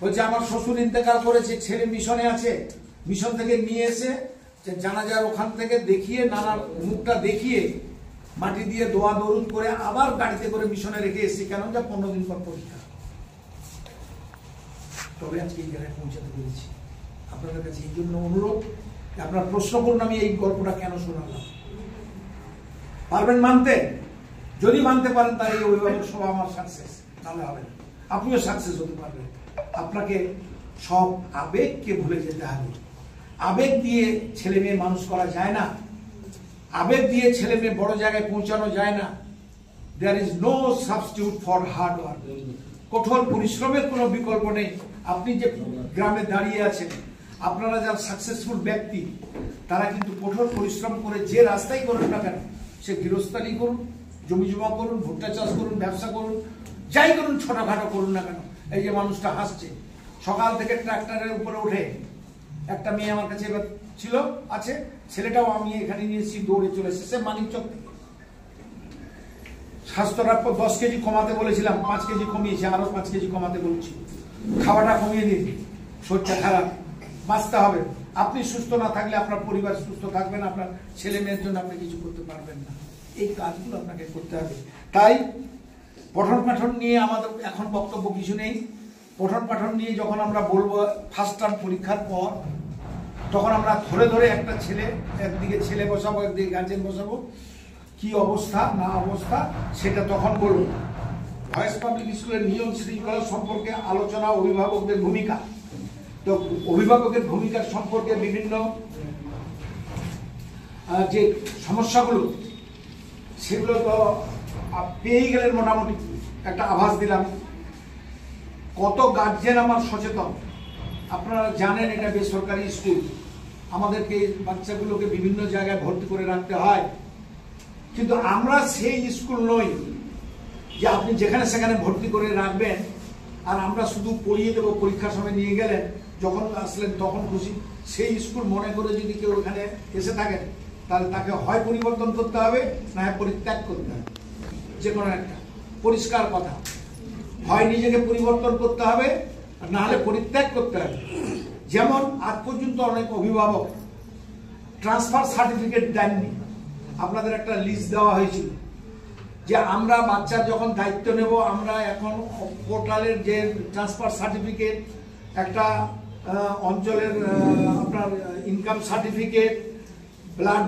বলছে আমার শ্বশুর ইন্তেকাল করেছে, ছেলে মিশনে আছে, মিশন থেকে নিয়ে এসে জানাজার ওখান থেকে দেখিয়ে, নানার মুখটা দেখিয়ে মাটি দিয়ে দোয়া দরুদ করে আবার গাড়িতে করে মিশনে রেখে এসেছি। কেন? যা 15 দিন পর পরীক্ষা। তবে আজকে এই জায়গায় পৌঁছাতে পেরেছি। আপনাদের কাছে এই জন্য অনুরোধ, আপনারা প্রশ্ন করুন আমি এই গল্পটা কেন শোনালাম। পারবেন মানতে? যদি মানতে পারেন তাহলে এই অভিভাবক সভা আমার সাকসেস, নাহলে হবে না। আপনিও সাকসেস হতে পারবেন। আপনাকে সব আবেগকে ভুলে যেতে হবে। আবেগ দিয়ে ছেলে মেয়ে মানুষ করা যায় না, আবেগ দিয়ে ছেলে মেয়ে বড় জায়গায় পৌঁছানো যায় না। There is no substitute for hard work. কঠোর পরিশ্রমের কোনো বিকল্প নেই। আপনি যে গ্রামে দাঁড়িয়ে আছেন, আপনারা যারা সাকসেসফুল ব্যক্তি, তারা কিন্তু কঠোর পরিশ্রম করে যে রাস্তাই করুন না কেন, সে গৃহস্থালি করুন, জমি জমা করুন, ভুট্টা চাষ করুন, ব্যবসা করুন, যাই করুন, ছোটখাটো করুন না কেন, এই যে মানুষটা হাসছে, সকাল থেকে ট্রাক্টরের উপরে উঠে, একটা মেয়ে আমার কাছে এবার ছিল, আছে, ছেলেটাও আমি এখানে নিয়েছি, দৌড়ে চলে এসেছে মানিকচক থেকে। স্বাস্থ্যটা 10 কেজি কমাতে বলেছিলাম, 5 কেজি কমিয়েছে, আরো 5 কেজি কমাতে বলছি। খাওয়াটা কমিয়ে দিন, শরীরটা খারাপ, বাঁচতে হবে। আপনি সুস্থ না থাকলে আপনার পরিবার সুস্থ থাকবে না, আপনার ছেলে মেয়ের জন্য আপনি কিছু করতে পারবেন না। এই কাজগুলো আপনাকে করতে হবে। তাই পঠন পাঠন নিয়ে আমাদের এখন বক্তব্য কিছু নেই। পঠন পাঠন নিয়ে যখন আমরা বলবো ফার্স্ট টার্ম পরীক্ষার পর, তখন আমরা ধরে ধরে একটা ছেলে, একদিকে ছেলে বসাবো, একদিকে গার্জেন বসাবো, কি অবস্থা না অবস্থা সেটা তখন বলবো। ভয়েস পাবলিক স্কুলের নিয়ম শৃঙ্খলা সম্পর্কে আলোচনা, অভিভাবকদের ভূমিকা। তো অভিভাবকের ভূমিকার সম্পর্কে বিভিন্ন যে সমস্যাগুলো, সেগুলো তো পেয়েই গেলেন, মোটামুটি একটা আভাস দিলাম। কত গার্জেন আমার সচেতন, আপনারা জানেন এটা বেসরকারি স্কুল, আমাদেরকে বাচ্চাগুলোকে বিভিন্ন জায়গায় ভর্তি করে রাখতে হয়, কিন্তু আমরা সেই স্কুল নই যে আপনি যেখানে সেখানে ভর্তি করে রাখবেন আর আমরা শুধু পড়িয়ে দেবো, পরীক্ষার সময় নিয়ে গেলেন, যখন আসলেন তখন খুশি। সেই স্কুল মনে করে যদি কেউ এখানে এসে থাকেন, তাহলে তাকে হয় পরিবর্তন করতে হবে, না হয় পরিত্যাগ করতে হবে। যে কোনো একটা পরিষ্কার কথা, হয় নিজেকে পরিবর্তন করতে হবে, না হলে পরিত্যাগ করতে হবে। যেমন আজ পর্যন্ত অনেক অভিভাবক ট্রান্সফার সার্টিফিকেট দেননি। আপনাদের একটা লিস্ট দেওয়া হয়েছিল যে আমরা বাচ্চার যখন দায়িত্ব নেব, আমরা এখন পোর্টালের যে ট্রান্সফার সার্টিফিকেট, একটা অঞ্চলের আপনার ইনকাম সার্টিফিকেট, ব্লাড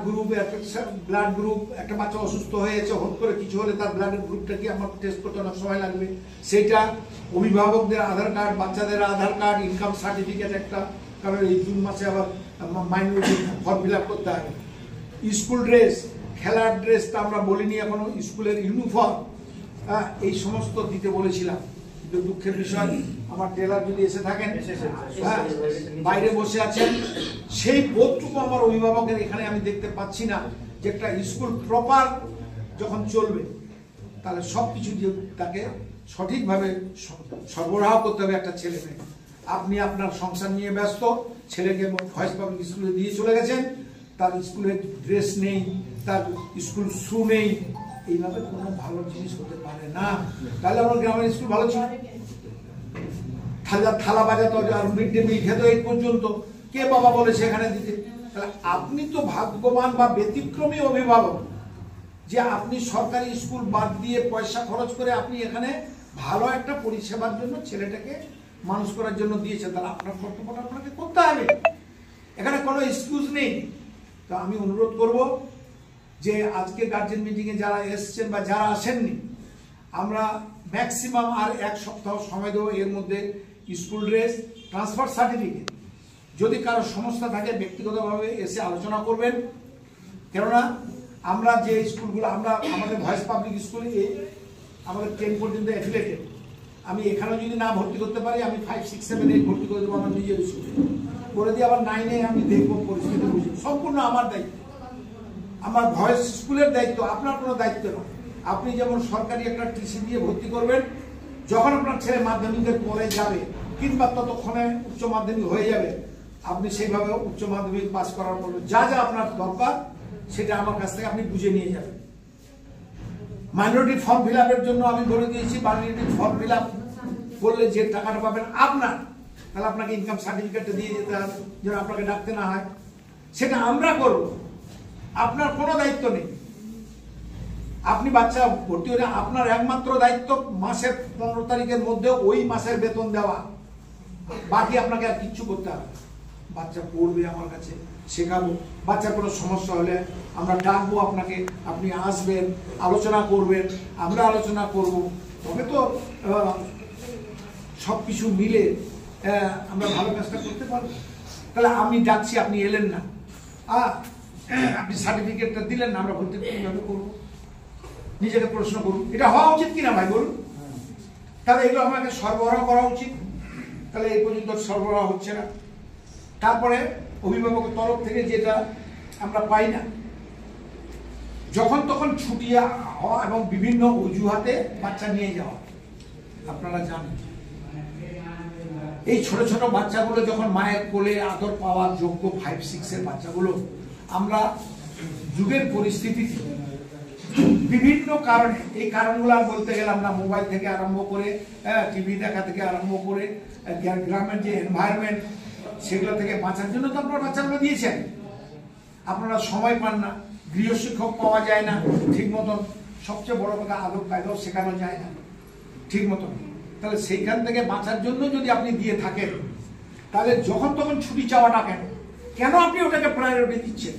গ্রুপ, একটা বাচ্চা অসুস্থ হয়েছে, হট করে কিছু হলে তার ব্লাডের গ্রুপটা কি আমার টেস্ট করতে অনেক সময় লাগবে, সেইটা অভিভাবকদের আধার কার্ড, বাচ্চাদের আধার কার্ড, ইনকাম সার্টিফিকেট একটা, কারণ এই জুন মাসে আবার মাইনরিটি ফর্ম ফিল আপ করতে হবে। স্কুল ড্রেস, খেলার ড্রেসটা আমরা বলিনি এখনো, স্কুলের ইউনিফর্ম, এই সমস্ত দিতে বলেছিলাম। কিন্তু দুঃখের বিষয়, আমার টেলার যদি এসে থাকেন, বাইরে বসে আছেন, সেই বোধটুকু আমার অভিভাবকের এখানে আমি দেখতে পাচ্ছি না যে একটা স্কুল প্রপার যখন চলবে, তাহলে সবকিছু তাকে সঠিকভাবে সরবরাহ করতে হবে একটা ছেলে মেয়ে। আপনি আপনার সংসার নিয়ে ব্যস্ত, ছেলেকে ভয়েস পাবলিক স্কুলে দিয়ে চলে গেছেন, তার স্কুলের ড্রেস নেই, তার স্কুল শু নেই, এইভাবে কোনো ভালো জিনিস হতে পারে না। তাহলে আমার গ্রামের স্কুল ভালো ছিল, থালা বাজাতো আর মিড ডে মিল খেত, এই পর্যন্ত কে বাবা বলে সেখানে দিতে। তাহলে আপনি তো ভাগ্যবান বা ব্যতিক্রমী অভিভাবক যে আপনি সরকারি স্কুল বাদ দিয়ে পয়সা খরচ করে আপনি এখানে ভালো একটা পরিষেবার জন্য ছেলেটাকে মানুষ করার জন্য দিয়েছেন। তাহলে আপনার কর্তব্যটা আপনাকে করতে হবে, এখানে কোনো এক্সকিউজ নেই। তো আমি অনুরোধ করব যে আজকে গার্জেন মিটিংয়ে যারা এসছেন বা যারা আসেননি, আমরা ম্যাক্সিমাম আর 1 সপ্তাহ সময় দেবো। এর মধ্যে স্কুল ড্রেস, ট্রান্সফার সার্টিফিকেট, যদি কারো সমস্যা থাকে ব্যক্তিগতভাবে এসে আলোচনা করবেন। কেননা আমরা যে স্কুলগুলো, আমরা আমাদের ভয়েস পাবলিক স্কুলে আমাদের 10 পর্যন্ত অ্যাফিলিয়েটেড। আমি এখানেও যদি না ভর্তি করতে পারি, আমি 5, 6, 7, 8 ভর্তি করে দেবো আমার নিজের স্কুলে, করে দিয়ে আবার 9-এ আমি দেখবো পরিস্থিতি বুঝি। সম্পূর্ণ আমার দায়িত্ব, আমার ভয়েস স্কুলের দায়িত্ব, আপনার কোনো দায়িত্ব না। আপনি যেমন সরকারি একটা টিসি দিয়ে ভর্তি করবেন, যখন আপনার ছেলে মাধ্যমিকের পরে যাবে কিংবা ততক্ষণে উচ্চ মাধ্যমিক হয়ে যাবে, আপনি সেইভাবে উচ্চ মাধ্যমিক পাস করার পর যা যা আপনার দরকার সেটা আমার কাছ থেকে আপনি বুঝে নিয়ে যাবেন। মাইনরিটি ফর্ম ফিল আপের জন্য আমি বলে দিয়েছি, মাইনরিটি ফর্ম ফিল আপ করলে যে টাকাটা পাবেন আপনার, তাহলে আপনাকে ইনকাম সার্টিফিকেটটা দিয়ে যেতে হবে, যেন আপনাকে ডাকতে না হয়। সেটা আমরা করব, আপনার কোনো দায়িত্ব নেই। আপনি বাচ্চা ভর্তি হলে আপনার একমাত্র দায়িত্ব মাসের 15 তারিখের মধ্যে ওই মাসের বেতন দেওয়া, বাকি আপনাকে আর কিচ্ছু করতে হবে। বাচ্চা পড়বে আমার কাছে, শেখাবো। বাচ্চার কোনো সমস্যা হলে আমরা ডাকবো আপনাকে, আপনি আসবেন, আলোচনা করবেন, আমরা আলোচনা করব, তবে তো সব কিছু মিলে আমরা ভালো কাজটা করতে পারবো। তাহলে আমি ডাকছি, আপনি এলেন না, আপনি সার্টিফিকেটটা দিলেন না, আমরা ভর্তি কীভাবে করবো? নিজেকে প্রশ্ন করুন, এটা হওয়া উচিত কিনা ভাই বলুন? তাহলে এগুলো আমাকে সরবরাহ করা উচিত। তাহলে এই পর্যন্ত সরবরাহ হচ্ছে না। তারপরে অভিভাবকের তরফ থেকে যেটা আমরা পাই না, যখন তখন ছুটি হওয়া এবং বিভিন্ন অজুহাতে বাচ্চা নিয়ে যাওয়া। আপনারা জানেন এই ছোট ছোট বাচ্চাগুলো যখন মায়ের কোলে আদর পাওয়ার যোগ্য 5, 6-এর বাচ্চাগুলো, আমরা যুগের পরিস্থিতিতে বিভিন্ন কারণে, এই কারণগুলো আর বলতে গেলে আমরা মোবাইল থেকে আরম্ভ করে, টিভি দেখা থেকে আরম্ভ করে, গ্রামের যে এনভায়রনমেন্ট সেগুলো থেকে বাঁচার জন্য তো আপনারা বাচ্চাগুলো দিয়েছেন। আপনারা সময় পান না, গৃহশিক্ষক পাওয়া যায় না ঠিক মতন, সবচেয়ে বড় কথা আদব কায়দাও শেখানো যায় না ঠিক মতন। তাহলে সেইখান থেকে বাঁচার জন্য যদি আপনি দিয়ে থাকেন, তাহলে যখন তখন ছুটি চাওয়াটা কেন আপনি ওটাকে প্রায়োরিটি দিচ্ছেন?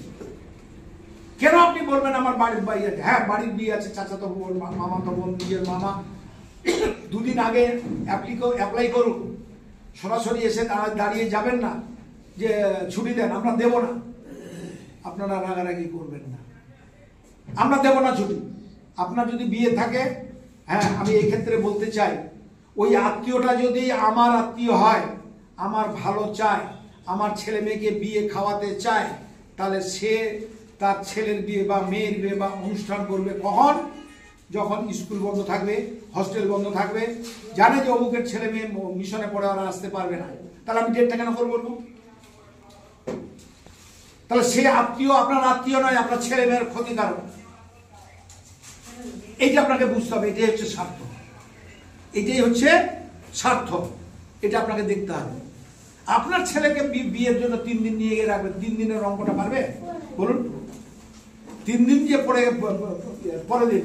কেন আপনি বলবেন আমার বাড়ির বিয়ে আছে? হ্যাঁ, বাড়ির বিয়ে আছে, চাচাতো বোন, মামাতো বোন, নিজের মামা, 2 দিন আগে অ্যাপ্লাই করুন। সরাসরি এসে দাঁড়িয়ে যাবেন না যে ছুটি দেন, আমরা দেব না। আপনারা রাগারাগি করবেন না, আমরা দেব না ছুটি। আপনার যদি বিয়ে থাকে, হ্যাঁ, আমি এই ক্ষেত্রে বলতে চাই, ওই আত্মীয়টা যদি আমার আত্মীয় হয়, আমার ভালো চায়, আমার ছেলে মেয়েকে বিয়ে খাওয়াতে চায়, তাহলে সে তার ছেলের বিয়ে বা মেয়ের বিয়ে বা অনুষ্ঠান করবে কখন? যখন স্কুল বন্ধ থাকবে, হস্টেল বন্ধ থাকবে, জানে যে অমুকের ছেলে মেয়ে মিশনে পড়ে ওরা আসতে পারবে না, তাহলে আমি ডেটটা কেন করবো? তাহলে সে আত্মীয় আপনার আত্মীয় নয়, আপনার ছেলে মেয়ের ক্ষতিকারক। এইটা আপনাকে বুঝতে হবে, এটাই হচ্ছে স্বার্থ, এটাই হচ্ছে স্বার্থ, এটা আপনাকে দেখতে হবে। আপনার ছেলেকে বিয়ের জন্য 3 দিন নিয়ে গিয়ে রাখবেন, 3 দিনের অঙ্কটা পারবে বলুন? 3 দিন যে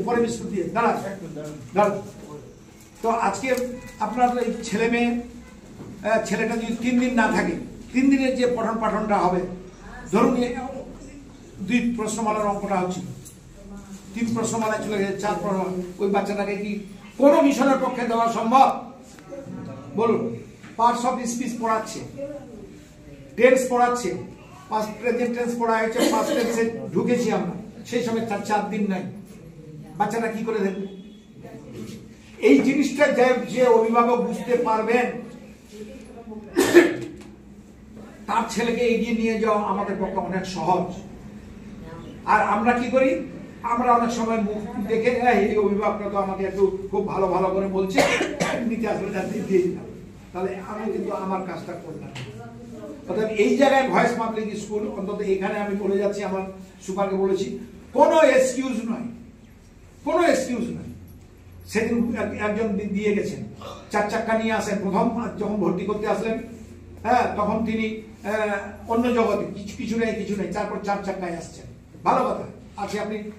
পরে বিস্কুট দিয়ে দাঁড়ান। তো আজকে আপনার এই ছেলে মেয়ে, ছেলেটা যদি 3 দিন না থাকে, 3 দিনের যে পঠন পাঠনটা হবে, ধরুন 2 প্রশ্নমালার অঙ্কটা হচ্ছে, 3 প্রশ্নমালায় চলে গেছে 4 প্রশ্ন, ওই বাচ্চাটাকে কি কোনো মিশনের পক্ষে দেওয়া সম্ভব বলুন? পার্টস অফ স্পিচ পড়াচ্ছে, টেন্স পড়াচ্ছে, পাস্ট প্রেজেন্ট টেন্স পড়া হয়েছে, পাস্ট টেন্সে ঢুকেছি আমরা, সেই সময় 4 দিন নাই, বাচ্চাটা কি করে দেখবে? এই জিনিসটা যে অভিভাবক বুঝতে পারবেন, তার ছেলেকে এগিয়ে নিয়ে যাওয়া আমাদের পক্ষে অনেক সহজ। আর আমরা কি করি? আমরা অনেক সময় মুখ দেখে, এই অভিভাবকরা তো আমাকে একটু খুব ভালো ভালো করে বলছে, নিতে আসলে দিয়ে দিলাম, তাহলে আমি কিন্তু আমার কাজটা করলাম। অর্থাৎ এই জায়গায় ভয়েস পাবলিক স্কুল, অন্তত এখানে আমি বলে যাচ্ছি, আমার সুপারকে বলেছি, কোনো এক্সকিউজ নয়, কোনো এক্সকিউজ নয়। সেদিন একজন দিয়ে গেছেন, 4 চাক্কা নিয়ে আসেন, প্রথম যখন ভর্তি করতে আসলেন, হ্যাঁ, তখন তিনি অন্য জগতে কিছু নেই, তারপর 4 চাক্কায় আসছেন, ভালো কথা আছে।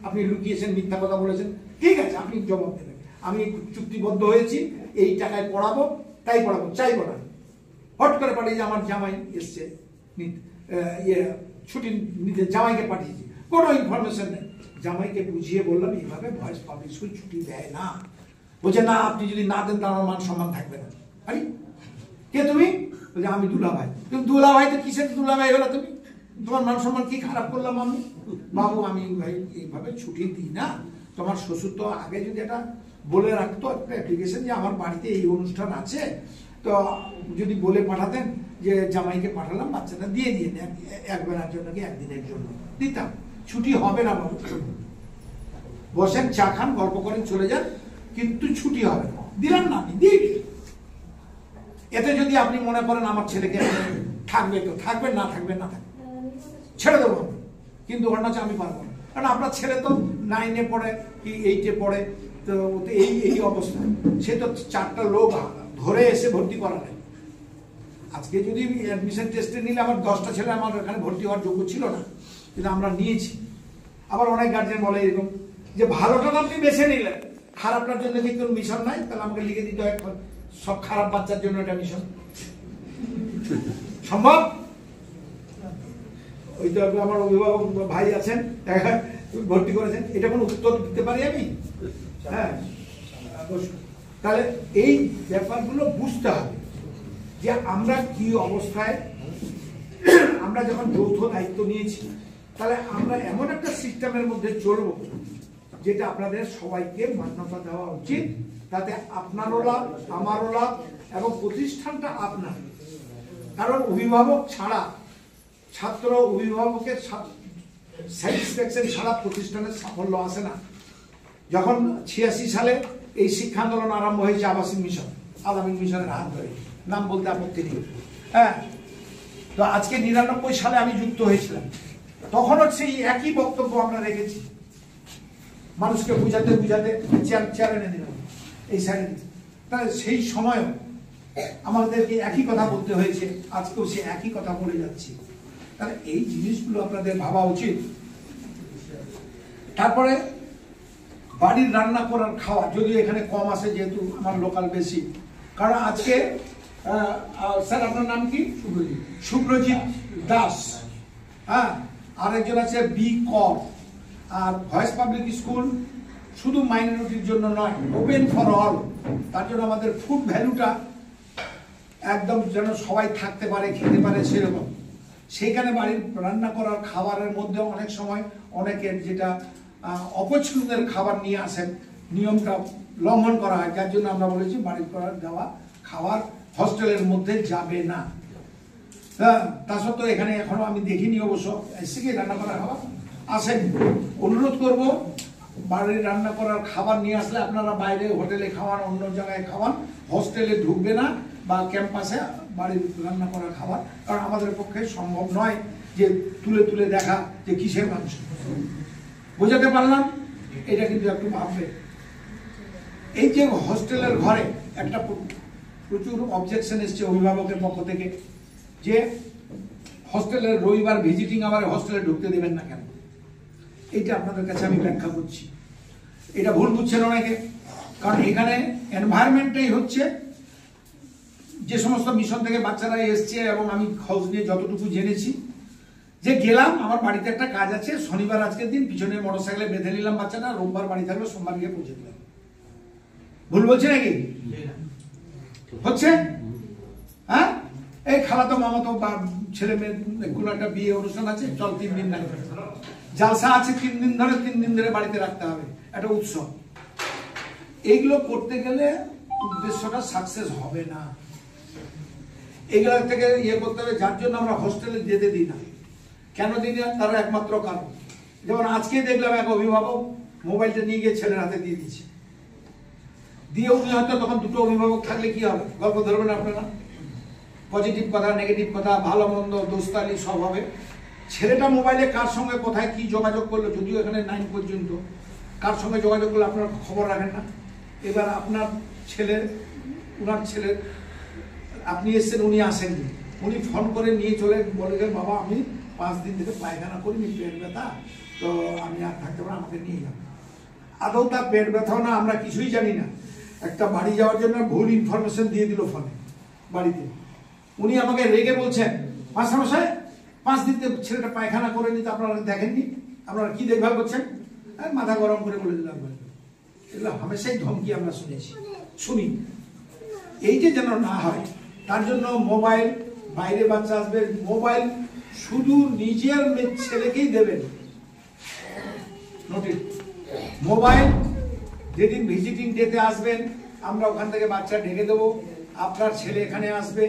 আপনি লুকিয়েছেন, মিথ্যা কথা বলেছেন, ঠিক আছে, আপনি জবাব দেবেন। আমি চুক্তিবদ্ধ হয়েছি, এই টাকায় পড়াবো, তাই পড়াবো, চাইবো না। হট করে পাঠিয়ে যে আমার জামাই এসছে ছুটি নিতে, জামাইকে পাঠিয়েছি, কোনো ইনফরমেশন নেই। জামাইকে বুঝিয়ে বললাম, এইভাবে ভয়েস পাবলিক স্কুল ছুটি দেয় না, বলছে না আপনি যদি না দেন তার মান সম্মান থাকবে না। আরে কে তুমি? বলছে আমি দুলাভাই। তুমি দুলাভাই তো কিসের দুলাভাই হলো তুমি? তোমার মান সম্মান কি খারাপ করলাম আমি? বাবু আমি ভাই এইভাবে ছুটি দিই না, তোমার শ্বশুর তো আগে যদি এটা বলে রাখতো একটা অ্যাপ্লিকেশন যে আমার বাড়িতে এই অনুষ্ঠান আছে, তো যদি বলে পাঠাতেন যে জামাইকে পাঠালাম বাচ্চাটা দিয়ে দিয়ে একবেলার জন্য কি একদিনের জন্য দিতাম, ছুটি হবে না বাবু। বসেন চা খান গল্প করেন চলে যান, কিন্তু ছুটি হবে না। দিলাম না আমি দিই। এতে যদি আপনি মনে করেন আমার ছেলেকে থাকবে তো থাকবে, না থাকবে না থাকবে, ছেড়ে দেবো আমি, কিন্তু ওর নাচে আমি পারবো না। কারণ আপনার ছেলে তো 9-এ পড়ে কি 8-এ পড়ে, তো এই অবস্থা, সে তো 4টা লোক ধরে এসে ভর্তি করা নেই। আজকে যদি অ্যাডমিশন টেস্টে নিলে আমার 10টা ছেলে আমার এখানে ভর্তি হওয়ার যোগ্য ছিল না, কিন্তু আমরা নিয়েছি। আবার অনেক গার্জেন বলে এরকম যে ভালোটা আপনি বেছে নিলেন, খারাপটার জন্য কি কোনো মিশন নাই, তাহলে আমাকে লিখে দিতে হয় সব খারাপ বাচ্চার জন্য এটা মিশন। সম্ভব? ওই তো আমার অভিভাবক ভাই আছেন ভর্তি করেছেন, এটা কোনো উত্তর দিতে পারি আমি? হ্যাঁ, তাহলে এই ব্যাপারগুলো বুঝতে হবে যে আমরা কি অবস্থায়, আমরা যখন যৌথ দায়িত্ব নিয়েছি তাহলে আমরা এমন একটা সিস্টেমের মধ্যে চলব যেটা আপনাদের সবাইকে মান্যতা দেওয়া উচিত, তাতে আপনারও লাভ, আমারও লাভ, এবং প্রতিষ্ঠানটা আপনার। কারণ অভিভাবক ছাড়া, ছাত্র অভিভাবকের স্যাটিসফ্যাকশন ছাড়া প্রতিষ্ঠানের সাফল্য আসে না। যখন 86 সালে এই শিক্ষা আন্দোলন আরম্ভ হয়েছে আবাসিক মিশন, আলামিন মিশনের হাত ধরে, নাম বলতে আপত্তি নেই, হ্যাঁ, তো আজকে 99 সালে আমি যুক্ত হয়েছিলাম, তখন হচ্ছে এই একই বক্তব্য আমরা রেখেছি, মানুষকে বুঝাতে বুঝাতে চেয়ার এনে দিলাম এই সাইডে। তাহলে সেই সময়ও আমাদেরকে একই কথা বলতে হয়েছে, আজকেও সে একই কথা বলে যাচ্ছি। তাহলে এই জিনিসগুলো আপনাদের ভাবা উচিত। তারপরে বাড়ির রান্না করার খাওয়া, যদিও এখানে কম আসে যেহেতু আমার লোকাল বেশি, কারণ আজকে স্যার আপনার নাম কি? শুভ্রজিৎ দাস, হ্যাঁ, আরেকজন আছে বি কর। আর ভয়েস পাবলিক স্কুল শুধু মাইনরিটির জন্য নয়, ওপেন ফর অল, তার জন্য আমাদের ফুড ভ্যালুটা একদম যেন সবাই থাকতে পারে, খেতে পারে সেরকম। সেইখানে বাড়ির রান্না করার খাবারের মধ্যে অনেক সময় অনেকের যেটা অপছন্দের খাবার নিয়ে আসেন, নিয়মটা লঙ্ঘন করা হয়, যার জন্য আমরা বলেছি বাড়ির করার দেওয়া খাবার হস্টেলের মধ্যে যাবে না। হ্যাঁ, তা সত্ত্বেও এখানে এখনো আমি দেখিনি, অবশ্য এসে কি রান্না করা খাবার আসেন। অনুরোধ করব বাড়ির রান্না করার খাবার নিয়ে আসলে আপনারা বাইরে হোটেলে খাওয়ান, অন্য জায়গায় খাওয়ান, হস্টেলে ঢুকবে না বা ক্যাম্পাসে বাড়ির রান্না করা খাবার, কারণ আমাদের পক্ষে সম্ভব নয় যে তুলে তুলে দেখা যে কিসের মাংস। বোঝাতে পারলাম? এটা কিন্তু একটু ভাববে। এই যে হস্টেলের ঘরে একটা প্রচুর অবজেকশন এসছে অভিভাবকের পক্ষ থেকে যে হস্টেলের রবিবার ভিজিটিং আবার হস্টেলে ঢুকতে দেবেন না কেন। এইটা আপনাদের কাছে আমি ব্যাখ্যা করছি, এটা ভুল বুঝছেন অনেকে। কারণ এখানে এনভায়রনমেন্টটাই হচ্ছে, যে সমস্ত মিশন থেকে বাচ্চারা এসছে এবং আমি খোঁজ নিয়ে যতটুকু জেনেছি, যে গেলাম আমার বাড়িতে একটা কাজ আছে, শনিবার আজকের দিন পিছনে মোটরসাইকেলে বেঁধে নিলাম বাচ্চাটা, রোববার বাড়ি থাকলো, সোমবার গিয়ে পৌঁছে দিলাম। ভুল বলছে নাকি? হচ্ছে? হ্যাঁ, এই খালাতো মামাতো ছেলে মেয়ে কোনো একটা বিয়ে অনুষ্ঠান আছে, চল 3 দিন না, জালসা আছে 3 দিন ধরে, 3 দিন ধরে বাড়িতে রাখতে হবে, একটা উৎসব। এইগুলো করতে গেলে উদ্দেশ্যটা সাকসেস হবে না। এইগুলো থেকে ইয়ে করতে হবে, যার জন্য আমরা হোস্টেলে যেতে দিই না। কেন দিই না? তার একমাত্র কারণ, যেমন আজকে দেখলাম এক অভিভাবক মোবাইলটা নিয়ে গিয়ে ছেলের হাতে দিয়ে দিচ্ছে, দিয়ে উনি হয়তো তখন দুটো অভিভাবক থাকলে কি হবে, গল্প ধরবেন আপনারা, পজিটিভ কথা, নেগেটিভ কথা, ভালো মন্দ, দোস্তালি সব হবে। ছেলেটা মোবাইলে কার সঙ্গে কোথায় কি যোগাযোগ করলো, যদিও এখানে 9 পর্যন্ত কার সঙ্গে যোগাযোগ করলো আপনার খবর রাখেন না। এবার আপনার ছেলে, ওনার ছেলে, আপনি এসছেন, উনি আসেননি, উনি ফোন করে নিয়ে চলে বলে গেলেন বাবা আমি 5 দিন থেকে পায়খানা করিনি, পেট ব্যথা, তো আমি আর থাকতে পারি, আমাকে নিয়ে যান। আদৌ তার পেট ব্যথাও না, আমরা কিছুই জানি না, একটা বাড়ি যাওয়ার জন্য ভুল ইনফরমেশন দিয়ে দিল ফোনে বাড়িতে। উনি আমাকে রেগে বলছেন মাস্টারমশাই 5 দিন ছেলেটা পায়খানা করে নিতে আপনারা দেখেননি, আপনারা কি দেখভাল করছেন? মাথা গরম করে বলে দিলাম এগুলো হামেশাই ধমকি আমরা শুনি। এইটা যেন না হয় তার জন্য মোবাইল, বাইরে বাচ্চা আসবে, মোবাইল শুধু নিজের ছেলেকেই দেবেন। নোটিস, মোবাইল যেদিন ভিজিটিং ডেতে আসবেন আমরা ওখান থেকে বাচ্চা ঢেকে দেবো, আপনার ছেলে এখানে আসবে,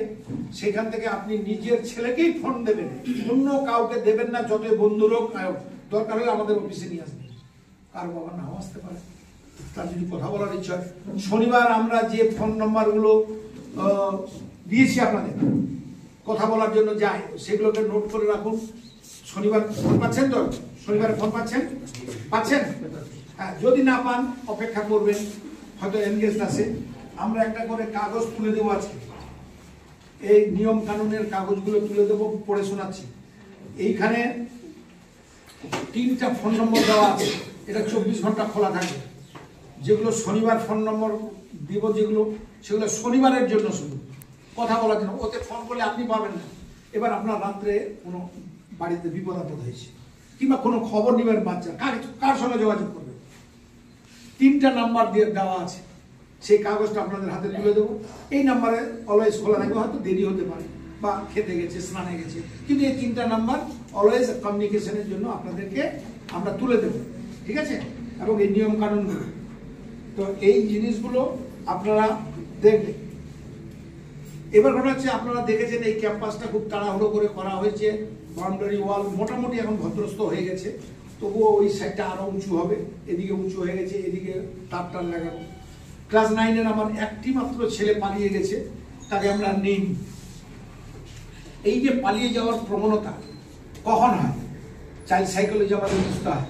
সেখান থেকে আপনি নিজের ছেলেকেই ফোন দেবেন, অন্য কাউকে দেবেন না। যতই বন্ধুর হোক, দরকার হলে আমাদের অফিসে নিয়ে আসবেন। কারো বাবা নাও আসতে পারে, তার যদি কথা বলার ইচ্ছা হয়। শনিবার আমরা যে ফোন নম্বরগুলো দিয়েছি আপনাদের কথা বলার জন্য যাই, সেগুলোকে নোট করে রাখুন। শনিবার ফোন পাচ্ছেন তো? শনিবারে ফোন পাচ্ছেন? হ্যাঁ, যদি না পান অপেক্ষা করবেন, হয়তো এনগেজ আছে। আমরা একটা করে কাগজ তুলে দেবো আজকে, এই নিয়ম কানুনের কাগজগুলো তুলে দেবো, পড়ে শোনাচ্ছি। এইখানে 3টা ফোন নম্বর দেওয়া আছে, এটা 24 ঘন্টা খোলা থাকে। যেগুলো শনিবার ফোন নম্বর দিব, সেগুলো শনিবারের জন্য শুধু কথা বলার জন্য। ওতে ফোন করলে আপনি পাবেন না। এবার আপনার রাত্রে কোনো বাড়িতে বিপদ আপদ হয়েছে কিংবা কোনো খবর নেবেন, বাচ্চা কার সঙ্গে যোগাযোগ করবে, 3টা নাম্বার দিয়ে দেওয়া আছে। সেই কাগজটা আপনাদের হাতে তুলে দেবো। এই নাম্বারে অলওয়েজ খোলা থাকবে, হয়তো দেরি হতে পারে বা খেতে গেছে, স্নানে গেছে, কিন্তু এই 3টা নাম্বার অলওয়েজ কমিউনিকেশনের জন্য আপনাদেরকে আমরা তুলে দেবো, ঠিক আছে? এবং এই নিয়ম কানুনগুলো, তো এই জিনিসগুলো আপনারা দেখবেন। এবার ঘটনা হচ্ছে, আপনারা দেখেছেন এই ক্যাম্পাসটা খুব তাড়াহুড়ো করে করা হয়েছে। বাউন্ডারি ওয়াল মোটামুটি এখন ভদ্রস্থ হয়ে গেছে, তবুও ওই সাইডটা আরো উঁচু হবে, এদিকে উঁচু হয়ে গেছে, এদিকে তার লাগাবো। ক্লাস 9-এর আমার একটি মাত্র ছেলে পালিয়ে গেছে, তাকে আমরা নিই। এই যে পালিয়ে যাওয়ার প্রবণতা কখন হয়? চাইল্ড সাইকোলজি আমাদের বুঝতে হয়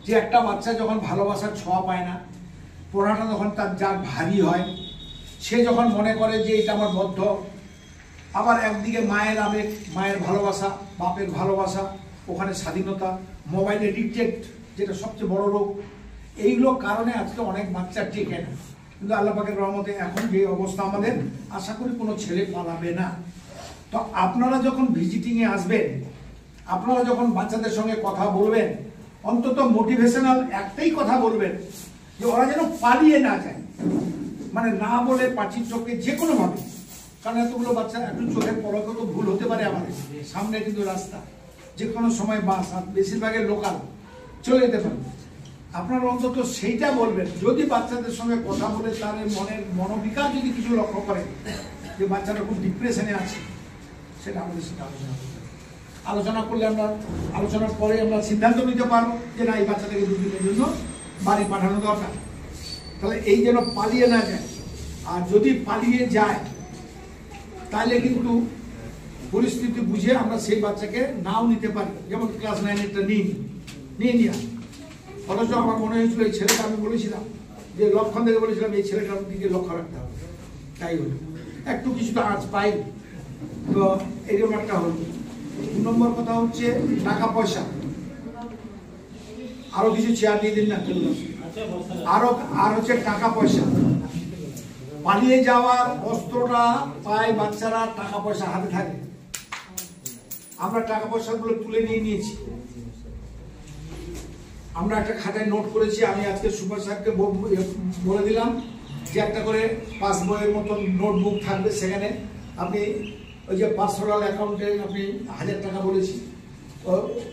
যে একটা বাচ্চা যখন ভালোবাসার ছোঁয়া পায় না, পড়াটা যখন তার যা ভারী হয়, সে যখন মনে করে যে এটা আমার বদ্ধ, আবার একদিকে মায়ের আবেগ, মায়ের ভালোবাসা, বাপের ভালোবাসা, ওখানে স্বাধীনতা, মোবাইল এডিক্টেড যেটা সবচেয়ে বড় রোগ, এইগুলো কারণে আজকে অনেক বাচ্চা টেকে না। কিন্তু আল্লাহ পাকের রহমতে এখন যে অবস্থা আমাদের, আশা করি কোনো ছেলে পালাবে না। তো আপনারা যখন ভিজিটিংয়ে আসবেন, আপনারা যখন বাচ্চাদের সঙ্গে কথা বলবেন, অন্তত মোটিভেশনাল একটাই কথা বলবেন, যে ওরা যেন পালিয়ে না যায়। মানে না বলে পাচির চোখে যে কোনোভাবে, কারণ এতগুলো বাচ্চা একটু চোখের পলকে তো ভুল হতে পারে আমাদের, সামনে কিন্তু রাস্তা, যে কোনো সময় বাস, আর বেশিরভাগের লোকাল চলে যেতে পারে। আপনারা অন্তত সেইটা বলবেন। যদি বাচ্চাদের সঙ্গে কথা বলে তার মনের মনোবিকার যদি কিছু লক্ষ্য করে যে বাচ্চাটা খুব ডিপ্রেশনে আছে, সেটা আমাদের সাথে আলোচনা করলে আমরা আলোচনার পরে আমরা সিদ্ধান্ত নিতে পারবো যে না, এই বাচ্চাটাকে 2 দিনের জন্য বাড়ি পাঠানো দরকার। তাহলে এই যেন পালিয়ে না যায়। আর যদি পালিয়ে যায় তাহলে কিন্তু পরিস্থিতি বুঝে আমরা সেই বাচ্চাকে নাও নিতে পারি। যেমন ক্লাস 9-এরটা নিয়ে অথচ আমার মনে হয়েছিল এই ছেলেটা, আমি বলেছিলাম যে লক্ষণ থেকে বলেছিলাম এই ছেলেটার দিকে লক্ষ্য রাখতে হবে, তাই হলো একটু কিছুটা আঁচ পাই। তো এরকম একটা হলো। 2 নম্বর কথা হচ্ছে টাকা পয়সা। আরো কিছু চেয়ার দিয়ে দিন না, আর হচ্ছে টাকা পয়সা। পালিয়ে যাওয়ার অস্ত্রটা পায় বাচ্চারা, টাকা পয়সা হাতে থাকে। আমরা টাকা পয়সাগুলো তুলে নিয়েছি। আমরা একটা খাতায় নোট করেছি। আমি আজকে সুপার সাহেবকে বলে দিলাম যে একটা করে পাস বইয়ের মতন নোটবুক থাকবে, সেখানে আপনি ওই যে পার্সোনাল অ্যাকাউন্টে আপনি 1000 টাকা বলেছি,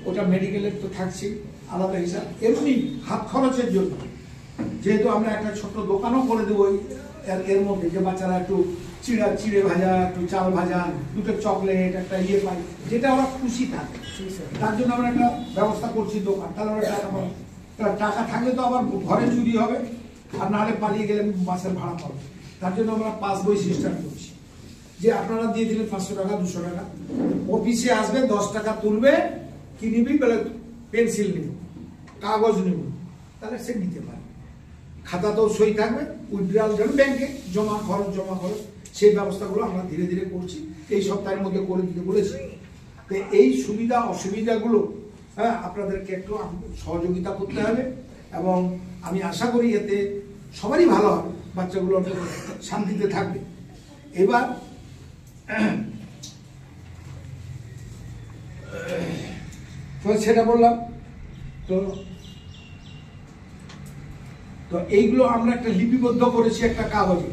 ওটা মেডিকেলের তো থাকছে আলাদা হিসাব। এমনি হাত খরচের জন্য, যেহেতু আমরা একটা ছোট্ট দোকানও করে দেবো এর মধ্যে, যে বাচ্চারা একটু চিড়ে ভাজা, একটু চাল ভাজা, 2টো চকলেট, একটা ইয়ে পাই, যেটা ওরা খুশি থাকে, তার জন্য আমরা একটা ব্যবস্থা করছি দোকান। তাহলে ওরা টাকা থাকলে তো আবার ঘরে চুরি হবে, আর নাহলে পালিয়ে গেলে বাসের ভাড়া পাবে। তার জন্য আমরা পাস বই সিস্টেম করছি, যে আপনারা দিয়ে দিলেন 500 টাকা, 200 টাকা, অফিসে আসবে, 10 টাকা তুলবে, কি নিবি বলে পেন্সিল নিব, কাগজ নিব, তাহলে সে নিতে পারে। খাতাতেও সই থাকবে, উইথড্রয়াল যেন ব্যাংকে জমা খরচ, সেই ব্যবস্থাগুলো আমরা ধীরে ধীরে করছি। এই সপ্তাহের মধ্যে করে দিতে বলেছি। তো এই সুবিধা অসুবিধাগুলো আপনাদেরকে একটু সহযোগিতা করতে হবে, এবং আমি আশা করি এতে সবারই ভালো হবে, বাচ্চাগুলো শান্তিতে থাকবে। এবার তো সেটা বললাম। তো তো এইগুলো আমরা একটা লিপিবদ্ধ করেছি একটা কাগজে,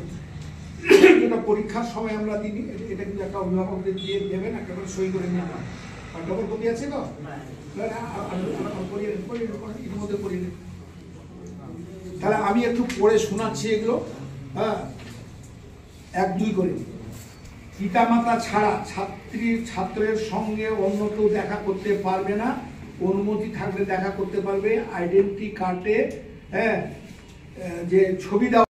যেটা পরীক্ষার সময় আমরা দিই। এটা কিন্তু একটা অভিভাবকদের দিয়ে দেবেন, একটা করে সই করে নিয়ে যান। আর ডবল কপি আছে তো, তাহলে আমি একটু পড়ে শোনাচ্ছি এগুলো। হ্যাঁ, 1-2 করে। পিতামাতা ছাড়া ছাত্রের সঙ্গে অন্য কেউ দেখা করতে পারবে না, অনুমতি থাকলে দেখা করতে পারবে। আইডেন্টি কার্ডে হ্যাঁ যে ছবি দেওয়া,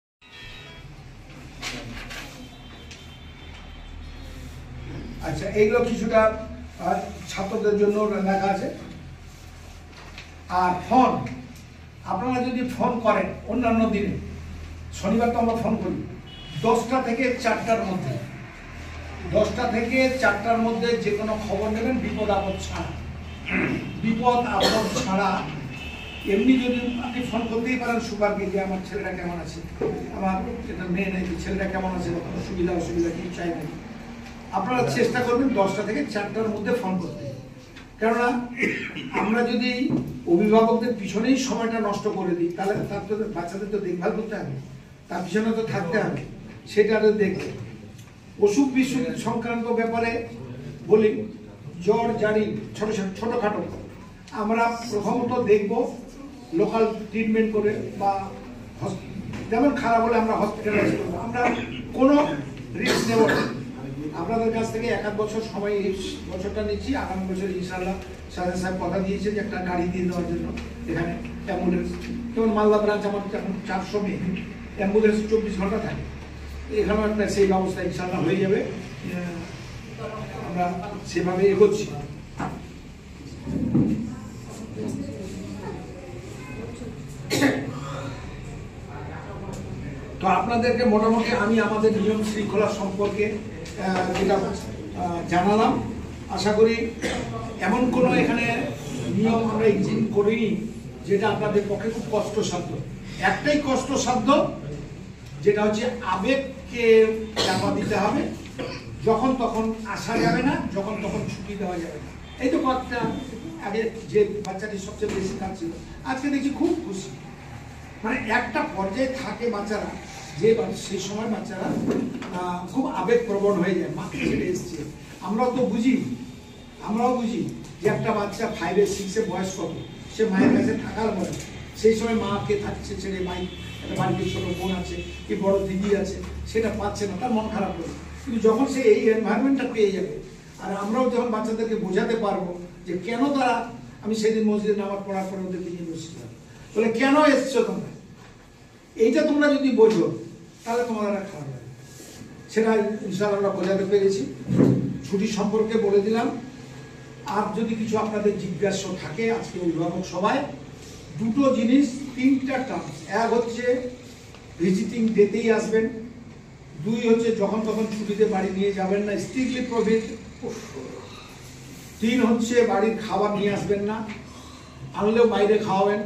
আচ্ছা এইগুলো কিছুটা ছাত্রদের জন্য লেখা আছে। আর ফোন, আপনারা যদি ফোন করেন অন্যান্য দিনে, শনিবার তো আমরা ফোন করি, 10টা থেকে 4টার মধ্যে, 10টা থেকে 4টার মধ্যে যে কোনো খবর নেবেন, বিপদ আপদ ছাড়া। বিপদ আপদ ছাড়া এমনি যদি আপনি ফোন করতেই পারেন সুপারকে, যে আমার ছেলেটা কেমন আছে, আমার এটা মেয়ে নাকি, ছেলেটা কেমন আছে, কোনো সুবিধা অসুবিধা কিছু চাই নাকি, আপনারা চেষ্টা করবেন 10টা থেকে 4টার মধ্যে ফোন করতে। কেননা আমরা যদি অভিভাবকদের পিছনেই সময়টা নষ্ট করে দিই, তাহলে তার তো বাচ্চাদের তো দেখভাল করতে হবে, তার পিছনে তো থাকতে হবে, সেটা দেখবে। অসুখ বিসুখ সংক্রান্ত ব্যাপারে বলি, জ্বর জারি ছোটখাটো আমরা প্রথমত দেখব লোকাল ট্রিটমেন্ট করে, বা যেমন খারাপ হলে আমরা হসপিটালাইজ করবো, আমরা কোনো রিস্ক নেব না। আপনাদের কাছ থেকে 1-1 বছর সময়, এই বছরটা নিচ্ছি, আগামী বছর ইনশাআল্লাহ সাহেব কথা দিয়েছে যে একটা গাড়ি দিয়ে দেওয়ার জন্য এখানে অ্যাম্বুলেন্স। যেমন মালদা ব্রাঞ্চ আমার এখন 400 মেয়ে, অ্যাম্বুলেন্স 24 ঘন্টা থাকে, এখানেও একটা সেই ব্যবস্থা ইনশাআল্লাহ হয়ে যাবে। আমরা সেভাবে এগোচ্ছি। তো আপনাদেরকে মোটামুটি আমি আমাদের নিয়ম শৃঙ্খলা সম্পর্কে যেটা জানালাম। আশা করি এমন কোনো এখানে নিয়ম আমরা ইনক্লুড করিনি যেটা আপনাদের পক্ষে খুব কষ্টসাধ্য। একটাই কষ্টসাধ্য, যেটা হচ্ছে আবেগকে চাপা দিতে হবে, যখন তখন আসা যাবে না, যখন তখন ছুটি দেওয়া যাবে না। এই তো কথা, আগে যে বাচ্চাটি সবচেয়ে বেশি কাঁদছিল, আজকে দেখছি খুব খুশি। মানে একটা পর্যায়ে থাকে বাচ্চারা, যে সেই সময় বাচ্চারা খুব আবেগপ্রবণ হয়ে যায়, মাকে ছেড়ে এসছে। আমরাও বুঝি যে একটা বাচ্চা 5-6 বয়স কত, সে মায়ের কাছে থাকার বয়স, সেই সময় মাকে থাকছে ছেড়ে, একটা বাড়িতে ছোট বোন আছে কি বড় দিদি আছে, সেটা পাচ্ছে না, তার মন খারাপ করে। কিন্তু যখন সে এই এনভায়রনমেন্টটা পেয়ে যাবে, আর আমরাও যখন বাচ্চাদেরকে বোঝাতে পারবো যে কেন তারা, আমি সেদিন মসজিদে নামাজ পড়ার পরে ওদেরকে নিয়ে বসছিলাম, বলে কেন এসছো তোমরা, এইটা তোমরা যদি বোঝো তাহলে তোমাদের খারাপ লাগে। সেটা ইনশাআল্লাহ আমরা বোঝাতে পেরেছি। ছুটি সম্পর্কে বলে দিলাম। আর যদি কিছু আপনাদের জিজ্ঞাসা থাকে আজকে অভিভাবক সবাই, 2টো জিনিস, 3টা টার্মস। এক হচ্ছে ভিজিটিং ডেতেই আসবেন, 2 হচ্ছে যখন তখন ছুটিতে বাড়ি নিয়ে যাবেন না, স্ট্রিক্টলি প্রোহিবিট। 3 হচ্ছে বাড়ির খাবার নিয়ে আসবেন না, আনলেও বাইরে খাওয়াবেন।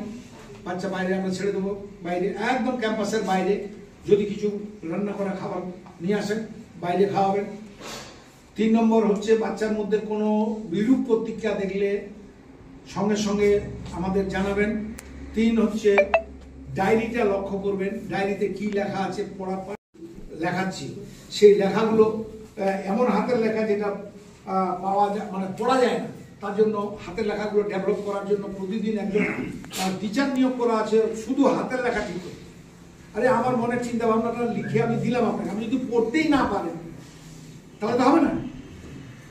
বাচ্চা বাইরে আমরা ছেড়ে দেবো, বাইরে একদম ক্যাম্পাসের বাইরে যদি কিছু রান্না করা খাবার নিয়ে আসেন, বাইরে খাওয়াবেন। 3 নম্বর হচ্ছে বাচ্চার মধ্যে কোনো বিরূপ প্রতিক্রিয়া দেখলে সঙ্গে সঙ্গে আমাদের জানাবেন। 3 হচ্ছে ডায়েরিটা লক্ষ্য করবেন, ডায়েরিতে কি লেখা আছে, লেখাচ্ছি সেই লেখাগুলো এমন হাতের লেখা যেটা পাওয়া যায়, মানে পড়া যায় না, তার জন্য হাতের লেখাগুলো ডেভেলপ করার জন্য প্রতিদিন একজন টিচার নিয়োগ করা আছে শুধু হাতের লেখা ঠিক করে। আরে আমার মনের চিন্তা ভাবনাটা লিখে আমি দিলাম আপনাকে, আমি যদি পড়তেই না পারেন তাহলে তো হবে না।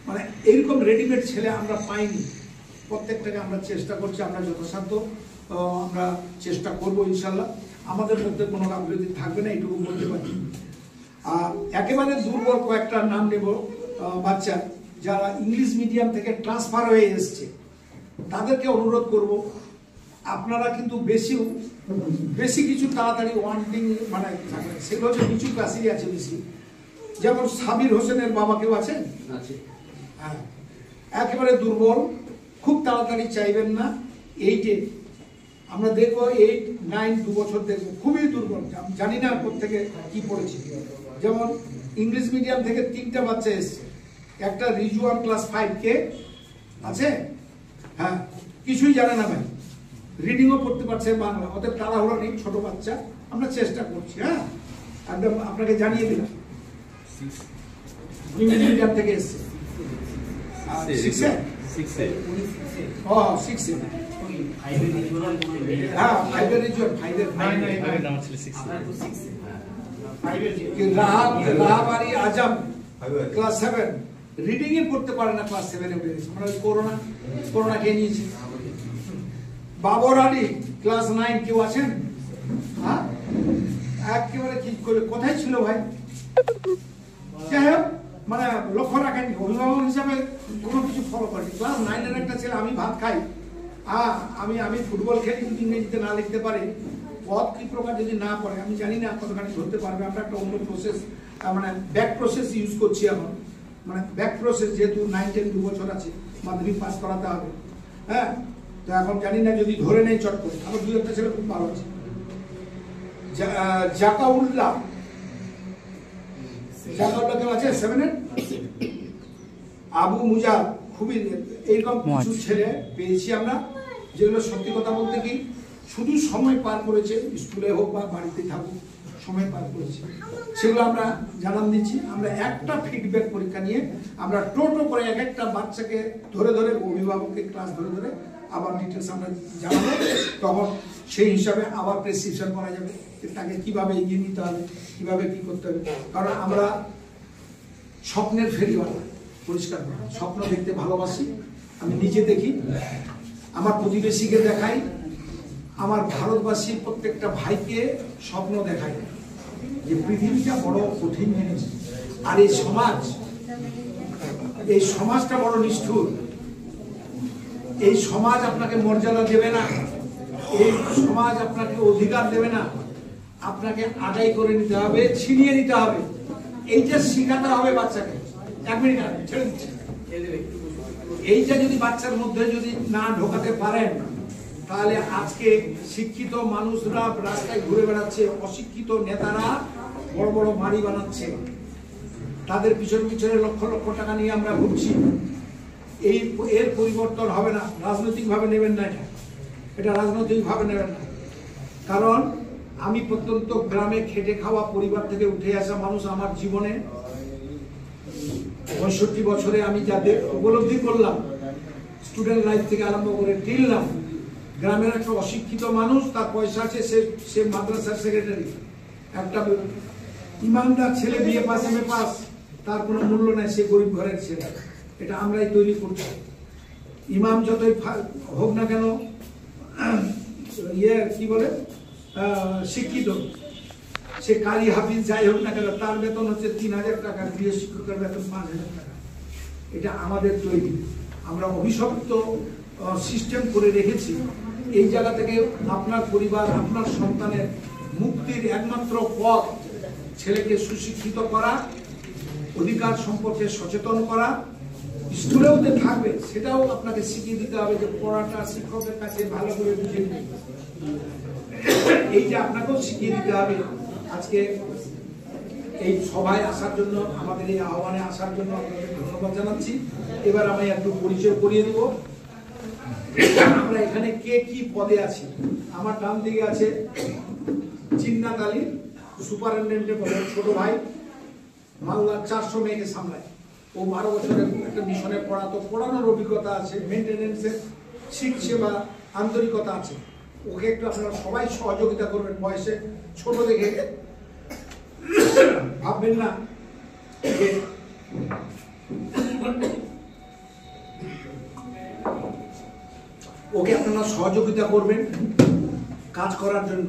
মানে এইরকম রেডিমেড ছেলে আমরা পাইনি, প্রত্যেকটাকে আমরা চেষ্টা করছি, আমরা যথাসাধ্য আমরা চেষ্টা করবো ইনশাল্লাহ। আমাদের মধ্যে কোনো গাফিলতি থাকবে না, এইটুকু বলতে পারি। আর একেবারে দুর্বল কয়েকটা নাম নেব বাচ্চা যারা ইংলিশ মিডিয়াম থেকে ট্রান্সফার হয়ে এসছে, তাদেরকে অনুরোধ করব, আপনারা কিন্তু বেশি কিছু তাড়াতাড়ি ওয়ান্টিং মানে থাকে, সেগুলো হচ্ছে নিচু ক্লাসেরই আছে বেশি। যেমন সাবির হোসেনের বাবা কেউ আছেন? হ্যাঁ, একেবারে দুর্বল, খুব তাড়াতাড়ি চাইবেন না। 8-এ আমরা দেখবো, 8, 9, 2 বছর দেখবো, খুবই দুর্বল, জানি না কোথেকে কি পড়েছে। যেমন ইংলিশ মিডিয়াম থেকে 3টা বাচ্চা এসছে, একটা রিজুয়ান ক্লাস 5 কে আছে, হ্যাঁ কিছুই জানে না ভাই, রিডিংও পড়তে পারছে বাংলা, ওদের তাড়াহুড়ো নেই, ছোট বাচ্চা, আমরা চেষ্টা করছি। হ্যাঁ, একদম আপনাকে জানিয়ে দিলাম ইংলিশ মিডিয়াম থেকে এসছে। আজম ক্লাস 7 রিডিং এ পড়তে পারে না, ক্লাস 7 এ উঠে গেছে, মানে করোনা খেয়ে নিয়েছে। বাবর আলী ক্লাস 9, কেউ আছেন? হ্যাঁ, একেবারে কি করে কোথায় ছিল ভাই? যাই হোক, মানে লক্ষ্য রাখেন, অভিভাবক হিসাবে কোনো কিছু ফলো করেন। ক্লাস 9 এর একটা ছেলে, আমি ভাত খাই, আমি ফুটবল খেলি, যদি ইংরেজিতে না লিখতে পারে, পথ কি প্রকার যদি না পড়ে, আমি জানি না কতখানি ধরতে পারবে। আমরা একটা অন্য প্রসেস, মানে ব্যাক প্রসেস ইউজ করছি এখন, মানে ব্যাক প্রসেস, যেহেতু 9, 10 2 বছর আছে, মাধ্যমিক পাস করাতে হবে। হ্যাঁ, তো এখন জানি না যদি ধরে নেই চট করে। আমার 2-1টা ছেলে খুব ভালো আছে। জাকাউল্লাহ কেউ আছে 7 এর? আবু মুজার, খুবই এইরকম কিছু ছেলে পেয়েছি আমরা, যেগুলো সত্যি কথা বলতে কি শুধু সময় পার করেছে, স্কুলে হোক বা বাড়িতে থাকুক, সময় পার করেছে, সেগুলো আমরা জানান দিচ্ছি। আমরা একটা ফিডব্যাক পরীক্ষা নিয়ে আমরা টোটো করে এক একটা বাচ্চাকে ধরে ধরে, অভিভাবককে ক্লাস ধরে ধরে আবার ডিটেলস আমরা জানাবো, তখন সেই হিসাবে আবার প্রেসক্রিপশন করা যাবে তাকে কিভাবে এগিয়ে নিতে হবে, কিভাবে কি করতে হবে। কারণ আমরা স্বপ্নের ফেরিওয়ালা, পরিষ্কার স্বপ্ন দেখতে ভালোবাসি। আমি নিজে দেখি, আমার প্রতিবেশীকে দেখাই, আমার ভারতবাসী প্রত্যেকটা ভাইকে স্বপ্ন দেখাই যে পৃথিবীটা বড় কঠিন জিনিস, আর এই সমাজটা বড় নিষ্ঠুর। এই সমাজ আপনাকে মর্যাদা দেবে না, এই সমাজ আপনাকে অধিকার দেবে না, আপনাকে আদায় করে নিতে হবে, ছিনিয়ে নিতে হবে। এইটা শেখাতে হবে বাচ্চাকে। 1 মিনিট ছেড়ে দিচ্ছি। এইটা যদি বাচ্চার মধ্যে যদি না ঢোকাতে পারেন, তাহলে আজকে শিক্ষিত মানুষরা রাস্তায় ঘুরে বেড়াচ্ছে, অশিক্ষিত নেতারা বড় বড় বাড়ি বানাচ্ছে, তাদের পিছনে পিছনে লক্ষ লক্ষ টাকা নিয়ে আমরা ঘুরছি। এর পরিবর্তন হবে না। রাজনৈতিকভাবে নেবেন না, এটা রাজনৈতিকভাবে নেবেন না। কারণ আমি প্রত্যন্ত গ্রামে খেটে খাওয়া পরিবার থেকে উঠে আসা মানুষ। আমার জীবনে 65 বছরে আমি যাদের উপলব্ধি করলাম, স্টুডেন্ট লাইফ থেকে আরম্ভ করে টিললাম, গ্রামের একটা অশিক্ষিত মানুষ, তার পয়সা আছে, সে মাদ্রাসার সেক্রেটারি, একটা ইমানদার ছেলে বিয়ে পাস এমএ পাস, তার কোনো মূল্য নাই, সে গরিব ঘরের ছেলে। এটা আমরাই তৈরি করছি। ইমাম যতই হোক না কেন, কি বলে, শিক্ষিত, সে কারি হাফিজ যাই হোক না কেন, তার বেতন হচ্ছে 3000 টাকা, গৃহ শিক্ষকের বেতন 5000 টাকা। এটা আমাদের তৈরি, আমরা অভিশপ্ত সিস্টেম করে রেখেছি। এই জায়গা থেকে আপনার পরিবার, আপনার সন্তানের মুক্তির একমাত্র পথ ছেলেকে সুশিক্ষিত করা, অধিকার সম্পর্কে সচেতন করা। স্কুলেও যে থাকবে সেটাও আপনাকে শিখিয়ে দিতে হবে যে পড়াটা শিক্ষকের কাছে ভালো করে বুঝে নিন, এইটা আপনাকেও শিখিয়ে দিতে হবে। আজকে এই সভায় আসার জন্য, আমাদের এই আহ্বানে আসার জন্য আপনাদের ধন্যবাদ জানাচ্ছি। এবার আমি একটু পরিচয় করিয়ে দেব, আমরা এখানে কে কি পদে আছি। আমার ডান দিকে আছে জিন্নাত আলী, সুপারিনটেন্ডেন্টের পদে, ছোট ভাই, মালদার 400 মেয়েকে সামলায়। ও 12 বছরের একটা মিশনে পড়ানোর অভিজ্ঞতা আছে, মেনটেনেন্সের শিখছে বা আন্তরিকতা আছে। ওকে একটু আপনারা সবাই সহযোগিতা করবেন। বয়সে ছোট দেখে ভাববেন না যে ওকে আপনারা সহযোগিতা করবেন কাজ করার জন্য।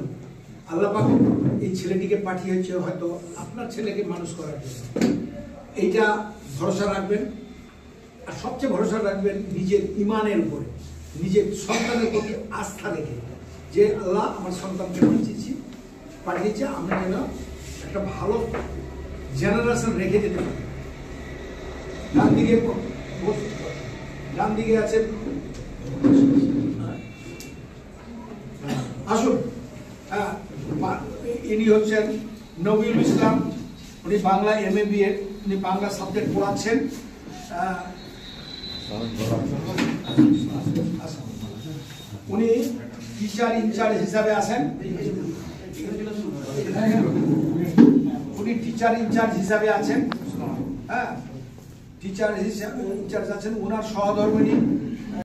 আল্লাহ পাক এই ছেলেটিকে পাঠিয়েছে হয়তো আপনার ছেলেকে মানুষ করার জন্য। এইটা ভরসা রাখবেন, আর সবচেয়ে ভরসা রাখবেন নিজের ইমানের উপরে, নিজের সন্তানের প্রতি আস্থা রেখে, যে আল্লাহ আমার সন্তানকে পাঠিয়েছে, আমরা যেন একটা ভালো জেনারেশন রেখে যেতে পারি। ডান দিকে আছে, আসুন, ইনি হচ্ছেন নবীল ইসলাম। উনি বাংলা MA BA, উনি বাংলা সাবজেক্ট পড়াচ্ছেন। উনি কি টিচার ইনচার্জ হিসাবে আছেন, উনি টিচার ইনচার্জ হিসাবে আছেন। হ্যাঁ, টিচার ইনচার্জ আছেন। ওনার সহধর্মিণী